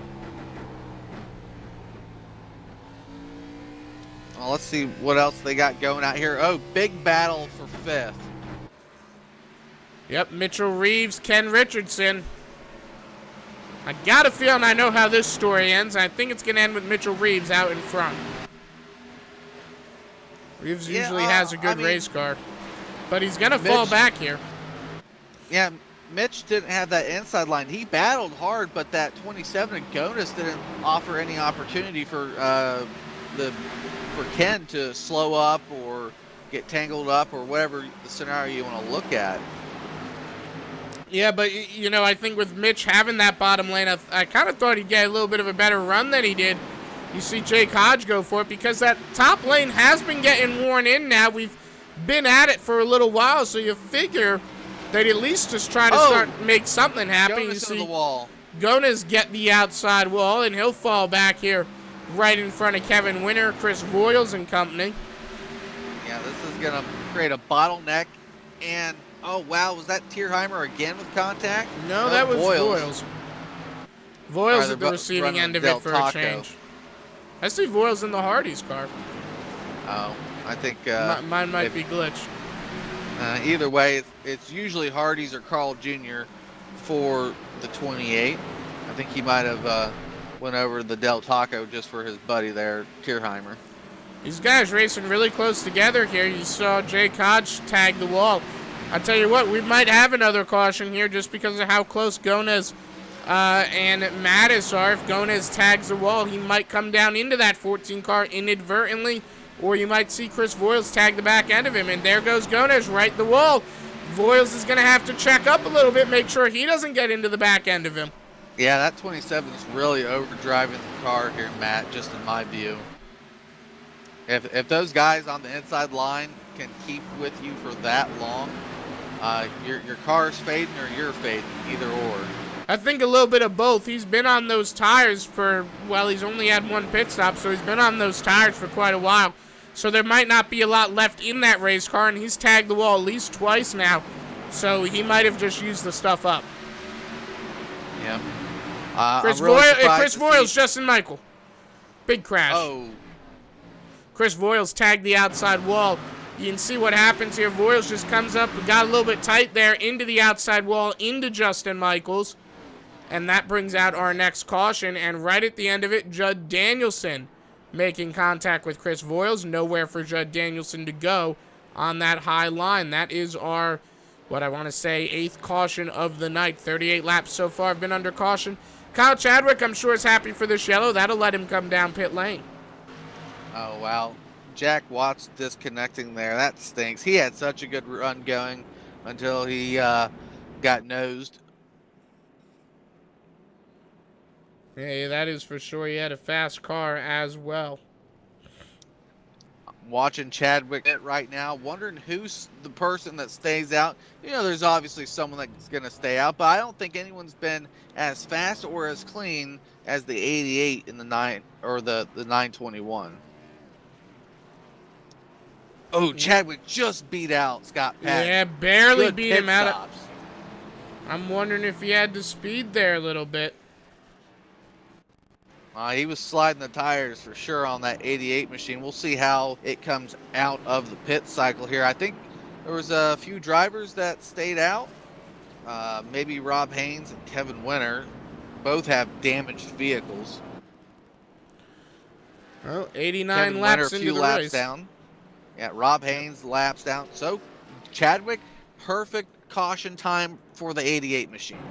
Well, let's see what else they got going out here. Oh, big battle for 5th. Yep, Mitchell Reeves, Ken Richardson. I got a feeling I know how this story ends. I think it's going to end with Mitchell Reeves out in front. Reeves usually has a good race car. But he's going to fall back here. Yeah, Mitch didn't have that inside line. He battled hard, but that 27 Agonis didn't offer any opportunity for Ken to slow up or get tangled up or whatever the scenario you want to look at. Yeah, but, you know, I think with Mitch having that bottom lane, I kind of thought he'd get a little bit of a better run than he did. You see Jake Hodge go for it because that top lane has been getting worn in now. We've been at it for a little while, so you figure they'd at least just try to make something happen. You see the wall. Gonas get the outside wall, and he'll fall back here right in front of Kevin Winter, Chris Royals and company. Yeah, this is going to create a bottleneck. And, oh, wow, was that Tierheimer again with contact? No, that was Voiles. Voiles at the receiving end of it for a change. I see Voiles in the Hardy's car. Oh, I think... mine might be glitched. Either way, it's usually Hardy's or Carl Jr. for the 28. I think he might have went over the Del Taco just for his buddy there, Tierheimer. These guys racing really close together here. You saw Jake Hodge tag the wall. I tell you what, we might have another caution here just because of how close Gonas and Mattis are. If Gonas tags the wall, he might come down into that 14 car inadvertently, or you might see Chris Voiles tag the back end of him, and there goes Gonas right the wall. Voiles is going to have to check up a little bit, make sure he doesn't get into the back end of him. Yeah, that 27 is really overdriving the car here, Matt, just in my view. If those guys on the inside line can keep with you for that long, your car's fading or you're fading, either or. I think a little bit of both. He's been on those tires for, well, he's only had one pit stop, so he's been on those tires for quite a while. So there might not be a lot left in that race car, and he's tagged the wall at least twice now. So he might have just used the stuff up. Yeah. Chris Voiles, Justin Michael. Big crash. Oh. Chris Voiles tagged the outside wall. You can see what happens here. Voiles just comes up, got a little bit tight there, into the outside wall, into Justin Michaels. And that brings out our next caution. And right at the end of it, Judd Danielson making contact with Chris Voiles. Nowhere for Judd Danielson to go on that high line. That is our, what I want to say, 8th caution of the night. 38 laps so far have been under caution. Kyle Chadwick, I'm sure, is happy for this yellow. That'll let him come down pit lane. Oh, wow. Jack Watts disconnecting there. That stinks. He had such a good run going until he got nosed. Yeah, that is for sure. He had a fast car as well. Watching Chadwick right now, wondering who's the person that stays out. You know, there's obviously someone that's going to stay out, but I don't think anyone's been as fast or as clean as the 88 in the 921. Oh, Chadwick just beat out Scott Patton. Yeah, barely Good beat pit him out. stops. I'm wondering if he had the speed there a little bit. He was sliding the tires for sure on that 88 machine. We'll see how it comes out of the pit cycle here. I think there was a few drivers that stayed out. Maybe Rob Haynes and Kevin Winter. Both have damaged vehicles. Well, 89 Kevin laps Winter, a into few the laps race. down. Yeah, Rob Haynes laps down. So Chadwick, perfect caution time for the 88 machine.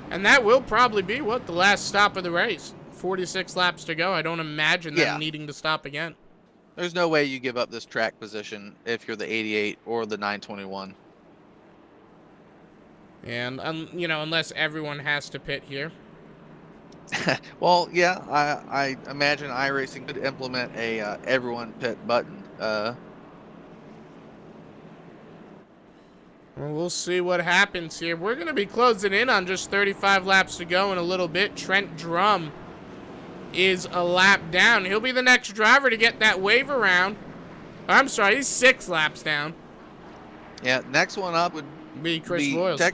And that will probably be, the last stop of the race. 46 laps to go. I don't imagine them needing to stop again. There's no way you give up this track position if you're the 88 or the 921. And, unless everyone has to pit here. Well, yeah, I imagine iRacing could implement a everyone pit button. Well, we'll see what happens here. We're going to be closing in on just 35 laps to go in a little bit. Trent Drum is a lap down. He'll be the next driver to get that wave around. I'm sorry, he's 6 laps down. Yeah, next one up would be Chris Voiles.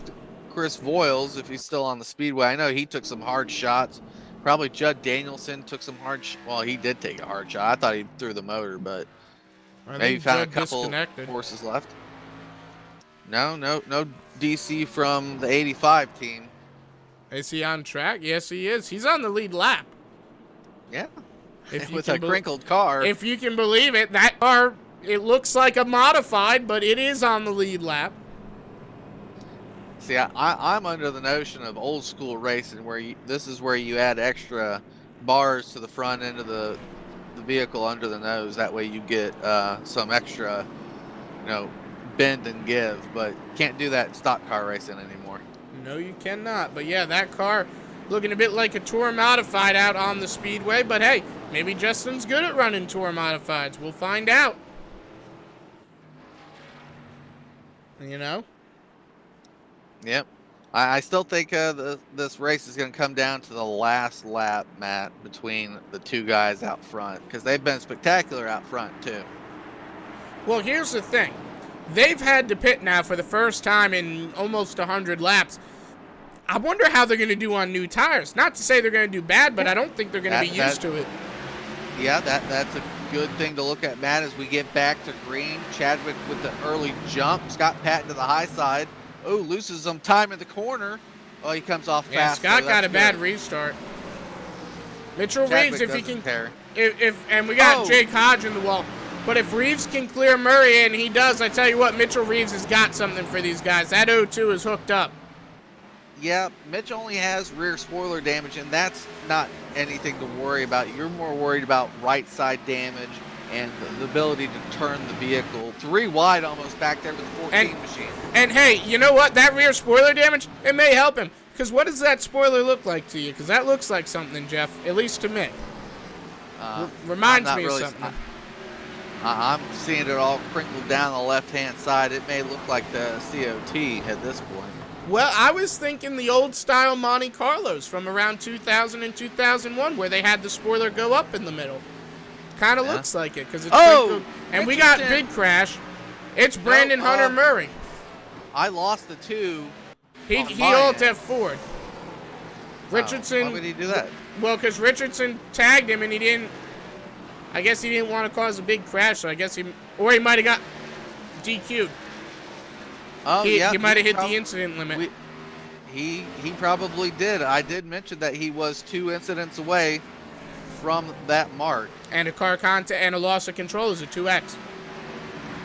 Chris Voiles, if he's still on the speedway. I know he took some hard shots. Probably Judd Danielson took some hard well, he did take a hard shot. I thought he threw the motor, but maybe found a couple horses left. No DC from the 85 team. Is he on track? Yes, he is. He's on the lead lap. Yeah, with a crinkled car. If you can believe it, that car, it looks like a modified, but it is on the lead lap. See, I'm under the notion of old school racing where this is where you add extra bars to the front end of the vehicle under the nose. That way you get some extra, bend and give. But can't do that in stock car racing anymore. No, you cannot. But yeah, that car looking a bit like a Tour Modified out on the speedway. But hey, maybe Justin's good at running Tour Modifieds. We'll find out. Yep. I still think this race is going to come down to the last lap, Matt, between the two guys out front. Because they've been spectacular out front, too. Well, here's the thing. They've had to pit now for the first time in almost 100 laps. I wonder how they're going to do on new tires. Not to say they're going to do bad, but I don't think they're going to be used to it. Yeah, that's a good thing to look at, Matt, as we get back to green. Chadwick with the early jump. Scott Patton to the high side. Oh, loses some time in the corner. Oh, he comes off fast. Scott got a bad restart. Mitchell Chadwick Reeves, if he can, care. and we got Jake Hodge in the wall. But if Reeves can clear Murray, and he does, I tell you what, Mitchell Reeves has got something for these guys. That 0-2 is hooked up. Yeah, Mitch only has rear spoiler damage, and that's not anything to worry about. You're more worried about right side damage and the ability to turn the vehicle 3 wide almost back there with the 14 machine. And hey, you know what? That rear spoiler damage, it may help him. Because what does that spoiler look like to you? Because that looks like something, Jeff, at least to me. Reminds me of something. I'm seeing it all crinkled down the left-hand side. It may look like the COT at this point. Well, I was thinking the old-style Monte Carlos from around 2000 and 2001 where they had the spoiler go up in the middle. Kind of looks like it because it's crinkled. And we got big crash. It's Brandon Hunter Murray. I lost the 2. He alt F4'd. Richardson. Why would he do that? Well, because Richardson tagged him and he didn't. I guess he didn't want to cause a big crash, so I guess he might have got DQ'd. Oh, he might have hit the incident limit. He probably did. I did mention that he was 2 incidents away from that mark. And a car contact and a loss of control is a 2X.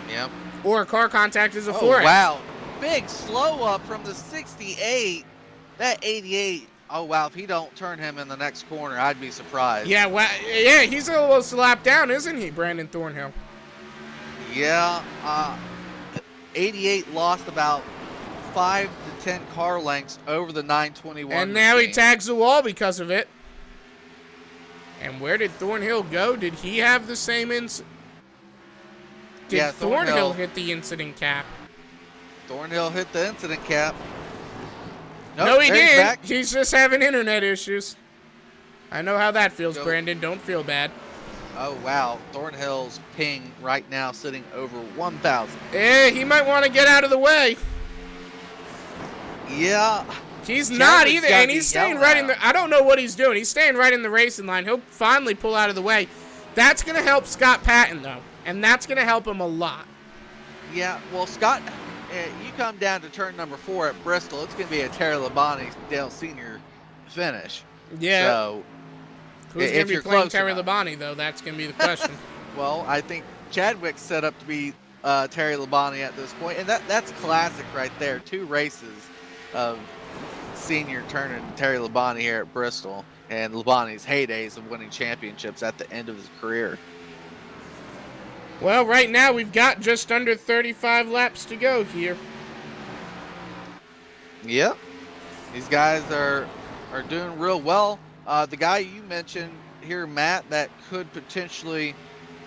Yep. Or a car contact is a 4X. Oh, wow. Big slow up from the 68. That 88. Oh, wow. If he don't turn him in the next corner, I'd be surprised. Yeah, he's almost a lap down, isn't he, Brandon Thornhill? Yeah, 88 lost about 5 to 10 car lengths over the 921 And now he machine. tags the wall because of it. And where did Thornhill go? Did he have the same incident? Did Yeah, Thornhill hit the incident cap? Thornhill hit the incident cap. Nope, No, he there he's didn't. back. He's just having internet issues. I know how that feels, Go. Brandon. Don't feel bad. Oh, wow. Thornhill's ping right now sitting over 1,000. He might want to get out of the way. Yeah. He's not Chadwick's either, gotta and be he's staying yelling right at in the... him. I don't know what he's doing. He's staying right in the racing line. He'll finally pull out of the way. That's going to help Scott Patton, though, and that's going to help him a lot. Yeah, well, Scott, you come down to turn number 4 at Bristol, it's going to be a Terry Labonte Dale Sr. finish. Yeah. So, Who's going if to be you're playing close Terry enough. Labonte, though? That's going to be the question. Well, I think Chadwick's set up to be Terry Labonte at this point, and that's classic right there. 2 races of senior turning Terry Labonte here at Bristol, and Labonte's heydays of winning championships at the end of his career. Well, right now we've got just under 35 laps to go here. Yep. These guys are doing real well. The guy you mentioned here, Matt, that could potentially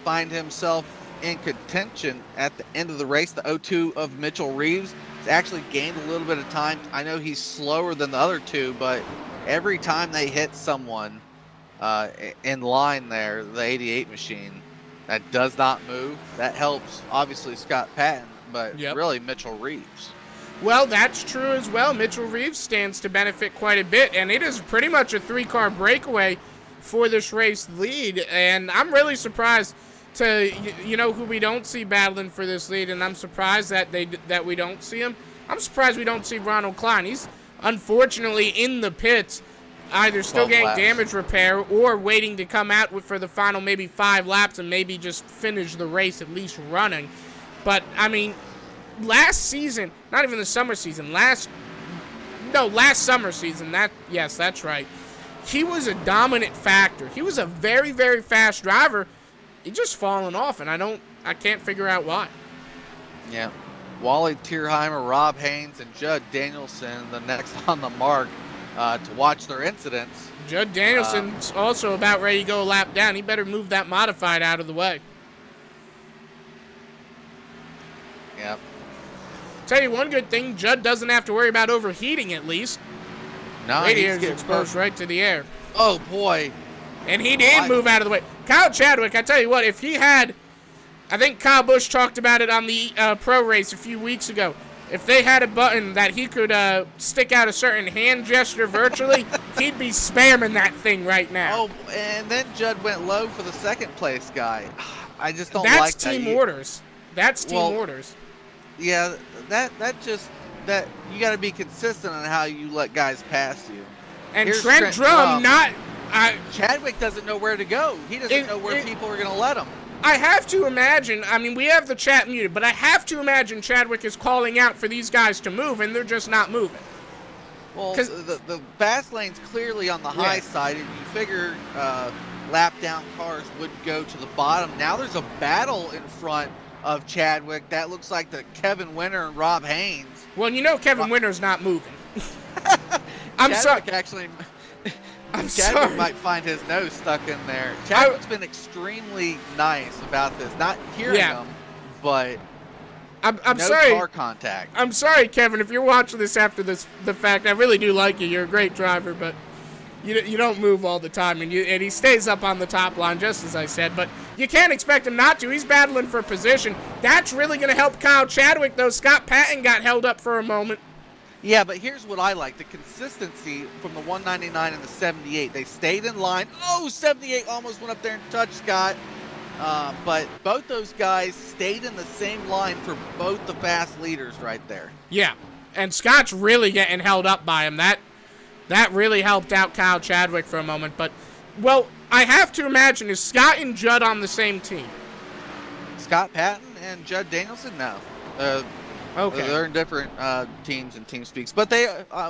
find himself in contention at the end of the race, the 02 of Mitchell Reeves, has actually gained a little bit of time. I know he's slower than the other 2, but every time they hit someone in line there, the 88 machine, that does not move. That helps, obviously, Scott Patton, but really Mitchell Reeves. Well, that's true as well. Mitchell Reeves stands to benefit quite a bit, and it is pretty much a 3-car breakaway for this race lead, and I'm really surprised to, you know, who we don't see battling for this lead, and I'm surprised that we don't see him. I'm surprised we don't see Ronald Klein. He's unfortunately in the pits, either still getting damage repair or waiting to come out for the final maybe 5 laps and maybe just finish the race at least running. But, I mean, last season, not even the summer season, last summer season, that's right. He was a dominant factor. He was a very, very fast driver. He's just fallen off, and I can't figure out why. Yeah. Wally Tierheimer, Rob Haynes, and Judd Danielson, the next on the mark to watch their incidents. Judd Danielson's also about ready to go a lap down. He better move that modified out of the way. Yep. Tell you one good thing, Judd doesn't have to worry about overheating at least. No, Radiator's exposed right to the air. Oh, boy. And he did move out of the way. Kyle Chadwick, I tell you what, if he had, I think Kyle Busch talked about it on the pro race a few weeks ago. If they had a button that he could stick out a certain hand gesture virtually, he'd be spamming that thing right now. Oh, and then Judd went low for the second place guy. I just don't That's like that. team orders. That's team orders. Yeah, that you got to be consistent on how you let guys pass you. And Trent Drum Chadwick doesn't know where to go. He doesn't know where people are going to let him. I have to imagine, I mean, we have the chat muted, but I have to imagine Chadwick is calling out for these guys to move, and they're just not moving. Well, the fast lane's clearly on the high side, and you figure lap down cars would go to the bottom. Now there's a battle in front of Chadwick. That looks like the Kevin Winter and Rob Haynes. Well, you know Kevin Winter's not moving. I'm sorry. Chadwick might find his nose stuck in there. Chadwick's been extremely nice about this. Not hearing him, but I'm no sorry. car contact. I'm sorry, Kevin, if you're watching this after the fact. I really do like you. You're a great driver, but you don't move all the time, and he stays up on the top line, just as I said. But you can't expect him not to. He's battling for position. That's really going to help Kyle Chadwick, though. Scott Patton got held up for a moment. Yeah, but here's what I like. The consistency from the 199 and the 78. They stayed in line. Oh, 78 almost went up there and touched Scott. But both those guys stayed in the same line for both the fast leaders right there. Yeah, and Scott's really getting held up by him. That really helped out Kyle Chadwick for a moment. But, well, I have to imagine, is Scott and Judd on the same team? Scott Patton and Judd Danielson? No. Okay. They're in different teams and team speaks. But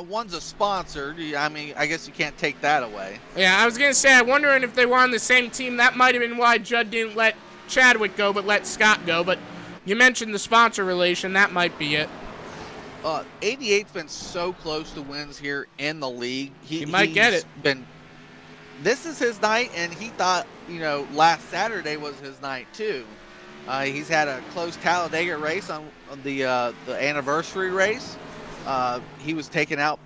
one's a sponsor. I mean, I guess you can't take that away. Yeah, I was going to say, I'm wondering if they were on the same team. That might have been why Judd didn't let Chadwick go but let Scott go. But You mentioned the sponsor relation. That might be it. 88's been so close to wins here in the league. He might get it. This is his night, and he thought, last Saturday was his night too. He's had a close Talladega race on the anniversary race. He was taken out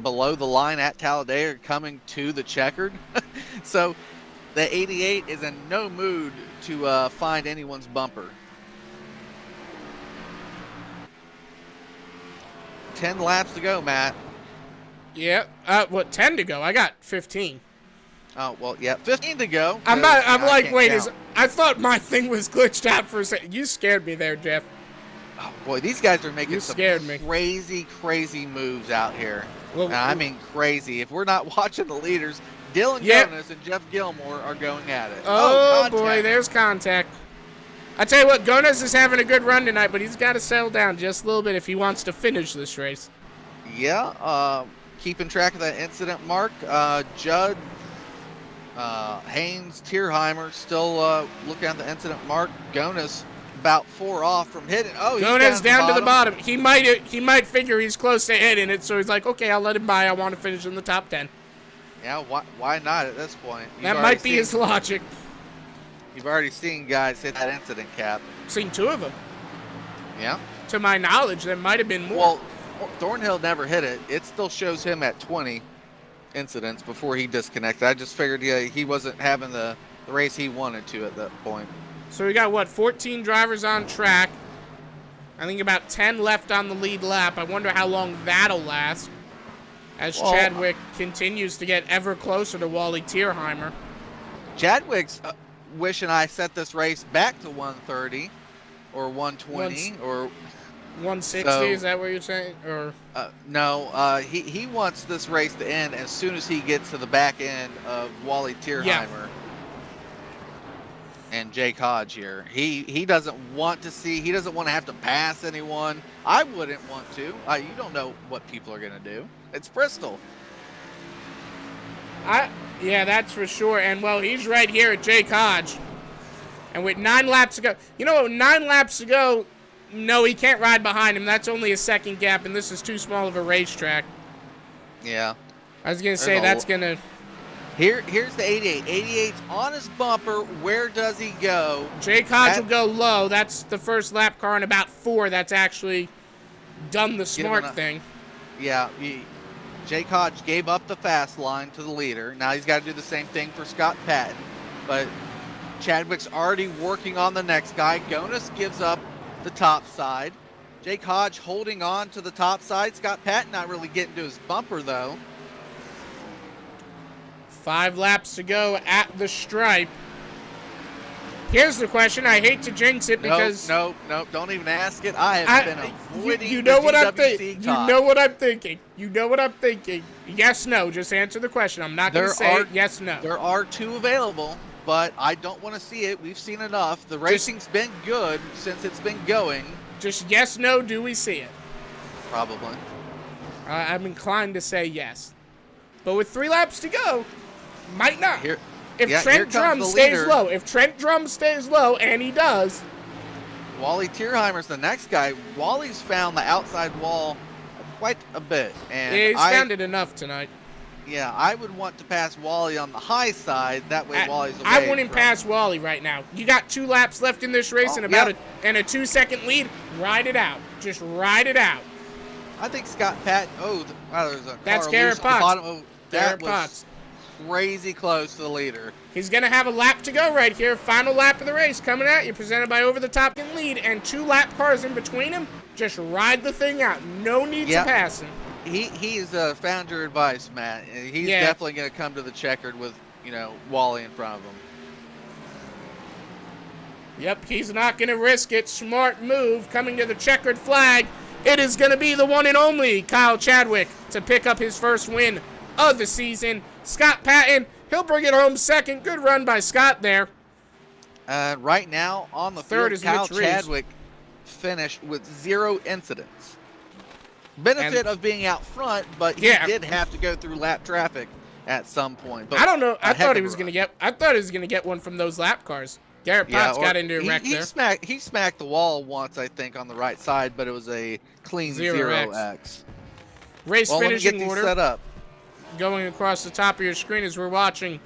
below the line at Talladega coming to the checkered. So the 88 is in no mood to find anyone's bumper. 10 laps to go, Matt. Yeah. 10 to go? I got 15. Oh, well, yeah, 15 to go. I'm like, wait, I thought my thing was glitched out for a second. You scared me there, Jeff. Oh, boy, these guys are making some me. crazy moves out here. Well, I mean, crazy. If we're not watching the leaders, Dylan Jonas and Jeff Gilmore are going at it. Oh boy, there's contact. I tell you what, Jonas is having a good run tonight, but he's got to settle down just a little bit if he wants to finish this race. Yeah, keeping track of that incident mark. Judd, Haynes, Tierheimer still looking at the incident mark. Jonas about 4 off from hitting. Oh, Jonas down to the bottom. He might figure he's close to hitting it, so he's like, okay, I'll let him by. I want to finish in the top 10. Yeah, why not at this point? That might be his logic. You've already seen guys hit that incident cap. Seen 2 of them. Yeah. To my knowledge, there might have been more. Well, Thornhill never hit it. It still shows him at 20 incidents before he disconnected. I just figured he wasn't having the race he wanted to at that point. So we got, 14 drivers on track. I think about 10 left on the lead lap. I wonder how long that'll last as Chadwick continues to get ever closer to Wally Tierheimer. Chadwick's wishing I set this race back to 130 or 120 or 160. Is that what you're saying? Or no, he wants this race to end as soon as he gets to the back end of Wally Tierheimer and Jake Hodge here. He doesn't want to he doesn't want to have to pass anyone. I wouldn't want to. You don't know what people are going to do. It's Bristol. Yeah, that's for sure. And, he's right here at Jake Hodge. And with 9 laps to go. 9 laps to go, no, he can't ride behind him. That's only a second gap, and this is too small of a racetrack. Yeah. I was going to say that's going to... Here's the 88. 88's on his bumper. Where does he go? Jake Hodge will go low. That's the first lap car in about 4 that's actually done the smart thing. Yeah, Jake Hodge gave up the fast line to the leader. Now he's got to do the same thing for Scott Patton. But Chadwick's already working on the next guy. Jonas gives up the top side. Jake Hodge holding on to the top side. Scott Patton not really getting to his bumper, though. 5 laps to go at the stripe. Here's the question. I hate to jinx it because... No, don't even ask it. I have been avoiding you know what I'm thinking. You know what I'm thinking. You know what I'm thinking. Yes, no. Just answer the question. I'm not going to say yes, no. There are 2 available, but I don't want to see it. We've seen enough. The racing's been good since it's been going. Just yes, no, do we see it? Probably. I'm inclined to say yes. But with 3 laps to go, might not. If Trent Drum stays low, and he does. Wally Tierheimer's the next guy. Wally's found the outside wall quite a bit. And he's found it enough tonight. Yeah, I would want to pass Wally on the high side. That way Wally's away. I wouldn't pass Wally right now. You got 2 laps left in this race and a 2-second lead. Ride it out. Just ride it out. I think Scott Patton. There's a That's car Garrett loose on the Potts. bottom. Garrett Potts. Crazy close to the leader. He's going to have a lap to go right here. Final lap of the race coming at you, presented by Over the Top Lead, and 2 lap cars in between him. Just ride the thing out. No need to pass him. He's found your advice, Matt. He's definitely going to come to the checkered with, Wally in front of him. Yep, he's not going to risk it. Smart move coming to the checkered flag. It is going to be the one and only Kyle Chadwick to pick up his first win of the season. Scott Patton, he'll bring it home second. Good run by Scott there. Right now on the third field, is Kyle Mitch Reeves. Chadwick finished with 0 incidents. Benefit of being out front, but he did have to go through lap traffic at some point. But I don't know. I thought he was going to get one from those lap cars. Garrett Potts got into a wreck he there. He smacked the wall once, I think, on the right side, but it was a clean 0x. Race Well, let me get finishing these order set up. going across the top of your screen as we're watching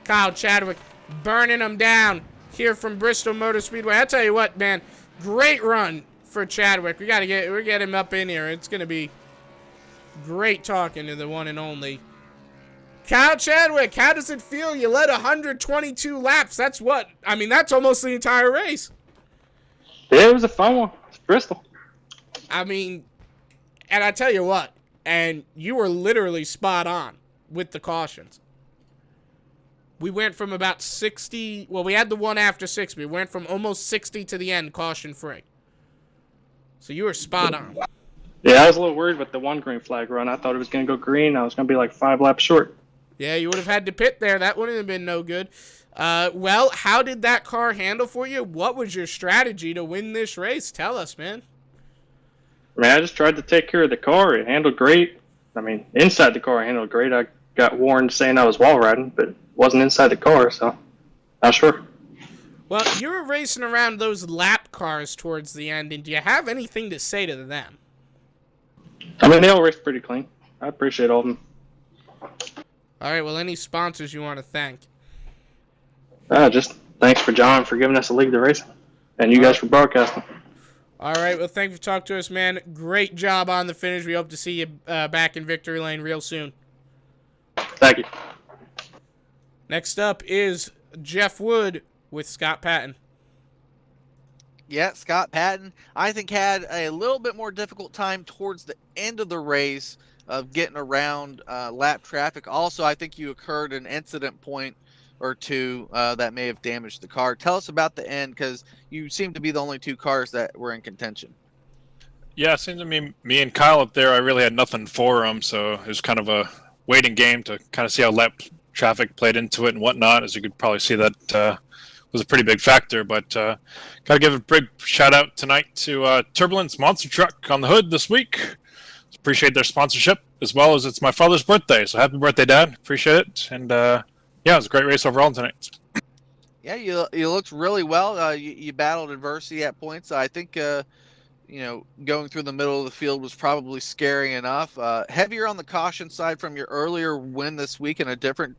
Kyle Chadwick burning them down here from Bristol Motor Speedway. I tell you what, man, great run for Chadwick. We get him up in here. It's gonna be great talking to the one and only Kyle Chadwick. How does it feel? You led 122 laps. That's almost the entire race. Yeah, it was a fun one. It's Bristol. And I tell you what, and you were literally spot on with the cautions. We went from about 60, well, we had the one after 6. We went from almost 60 to the end, caution-free. So you were spot on. Yeah, I was a little worried with the one green flag run. I thought it was going to go green. I was going to be like 5 laps short. Yeah, you would have had to pit there. That wouldn't have been no good. Well, how did that car handle for you? What was your strategy to win this race? Tell us, man. I just tried to take care of the car. It handled great. Inside the car, it handled great. I got warned saying I was wall riding, but it wasn't inside the car, so not sure. Well, you were racing around those lap cars towards the end, and do you have anything to say to them? They all raced pretty clean. I appreciate all of them. All right, well, any sponsors you want to thank? Just thanks for John for giving us a league to race, and you guys for broadcasting. All right, well, thank you for talking to us, man. Great job on the finish. We hope to see you back in victory lane real soon. Thank you. Next up is Jeff Wood with Scott Patton. Yeah, Scott Patton, I think, had a little bit more difficult time towards the end of the race of getting around lap traffic. Also, I think you occurred an incident point or two that may have damaged the car. Tell us about the end, because you seem to be the only 2 cars that were in contention. Yeah, it seemed to me and Kyle up there, I really had nothing for them, so it was kind of a waiting game to kind of see how lap traffic played into it and whatnot. As you could probably see, that was a pretty big factor. But got to give a big shout out tonight to Turbulence Monster Truck on the hood this week. Appreciate their sponsorship, as well as it's my father's birthday, so happy birthday, Dad. Appreciate it. And yeah, it was a great race overall tonight. Yeah, you looked really well. You battled adversity at points. I think going through the middle of the field was probably scary enough. Heavier on the caution side from your earlier win this week in a different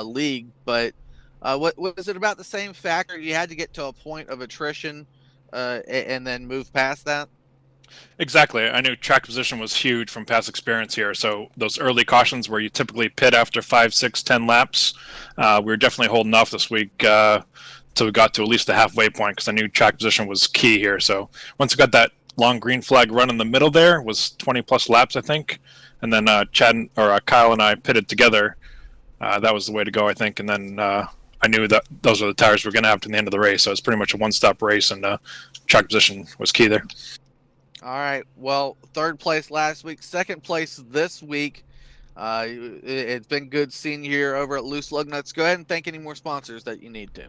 league, but what was it about the same factor? You had to get to a point of attrition and then move past that? Exactly. I knew track position was huge from past experience here. So those early cautions where you typically pit after 5, 6, 10 laps, we were definitely holding off this week till we got to at least the halfway point, because I knew track position was key here. So once we got that long green flag run in the middle there, was 20 plus laps, I think. And then Kyle and I pitted together. That was the way to go, I think. And then I knew that those were the tires we were going to have to the end of the race. So it's pretty much a one-stop race, and track position was key there. All right. Well, 3rd place last week, 2nd place this week. It's been good seeing you here over at Loose Lugnuts. Go ahead and thank any more sponsors that you need to.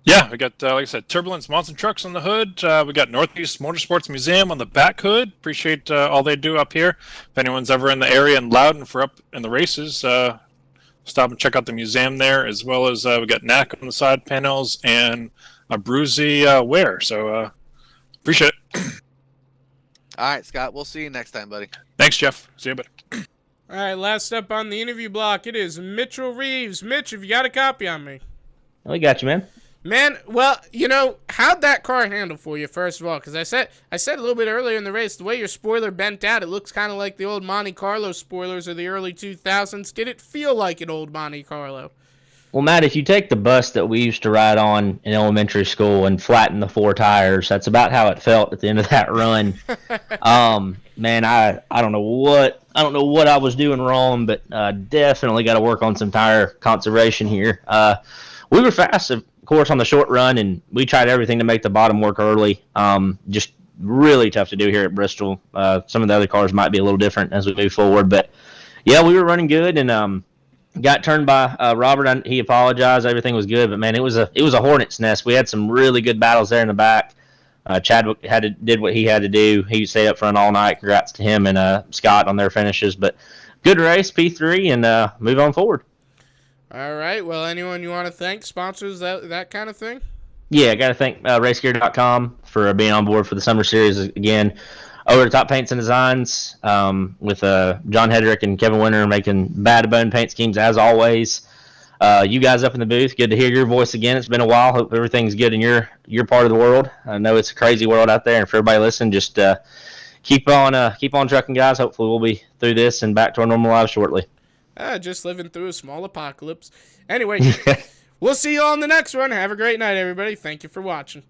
Yeah, we got, like I said, Turbulence Monster Trucks on the hood. We got Northeast Motorsports Museum on the back hood. Appreciate all they do up here. If anyone's ever in the area in Loudon for up in the races, stop and check out the museum there, as well as we got NAC on the side panels and a Bruzy wear. So appreciate it. All right, Scott. We'll see you next time, buddy. Thanks, Jeff. See you, buddy. All right, last up on the interview block, it is Mitchell Reeves. Mitch, have you got a copy on me? We got you, man. Man, well, how'd that car handle for you, first of all? Because I said a little bit earlier in the race, the way your spoiler bent out, it looks kind of like the old Monte Carlo spoilers of the early 2000s. Did it feel like an old Monte Carlo? Well, Matt, if you take the bus that we used to ride on in elementary school and flatten the 4 tires, that's about how it felt at the end of that run. Man, I don't know what I was doing wrong, but definitely got to work on some tire conservation here. We were fast, of course, on the short run, and we tried everything to make the bottom work early. Just really tough to do here at Bristol. Some of the other cars might be a little different as we move forward, but yeah, we were running good, and got turned by Robert. He apologized. Everything was good, but man, it was a hornet's nest. We had some really good battles there in the back. Chadwick did what he had to do. He stayed up front all night. Congrats to him and Scott on their finishes. But good race, P3, and move on forward. All right. Well, anyone you want to thank, sponsors, that kind of thing? Yeah, I got to thank racegear.com for being on board for the summer series again. Over to Top Paints and Designs with John Hedrick and Kevin Winter making bad bone paint schemes as always. You guys up in the booth, good to hear your voice again. It's been a while. Hope everything's good in your part of the world. I know it's a crazy world out there, and for everybody listening, just keep on trucking, guys. Hopefully, we'll be through this and back to our normal lives shortly. Just living through a small apocalypse. Anyway, we'll see you on the next one. Have a great night, everybody. Thank you for watching.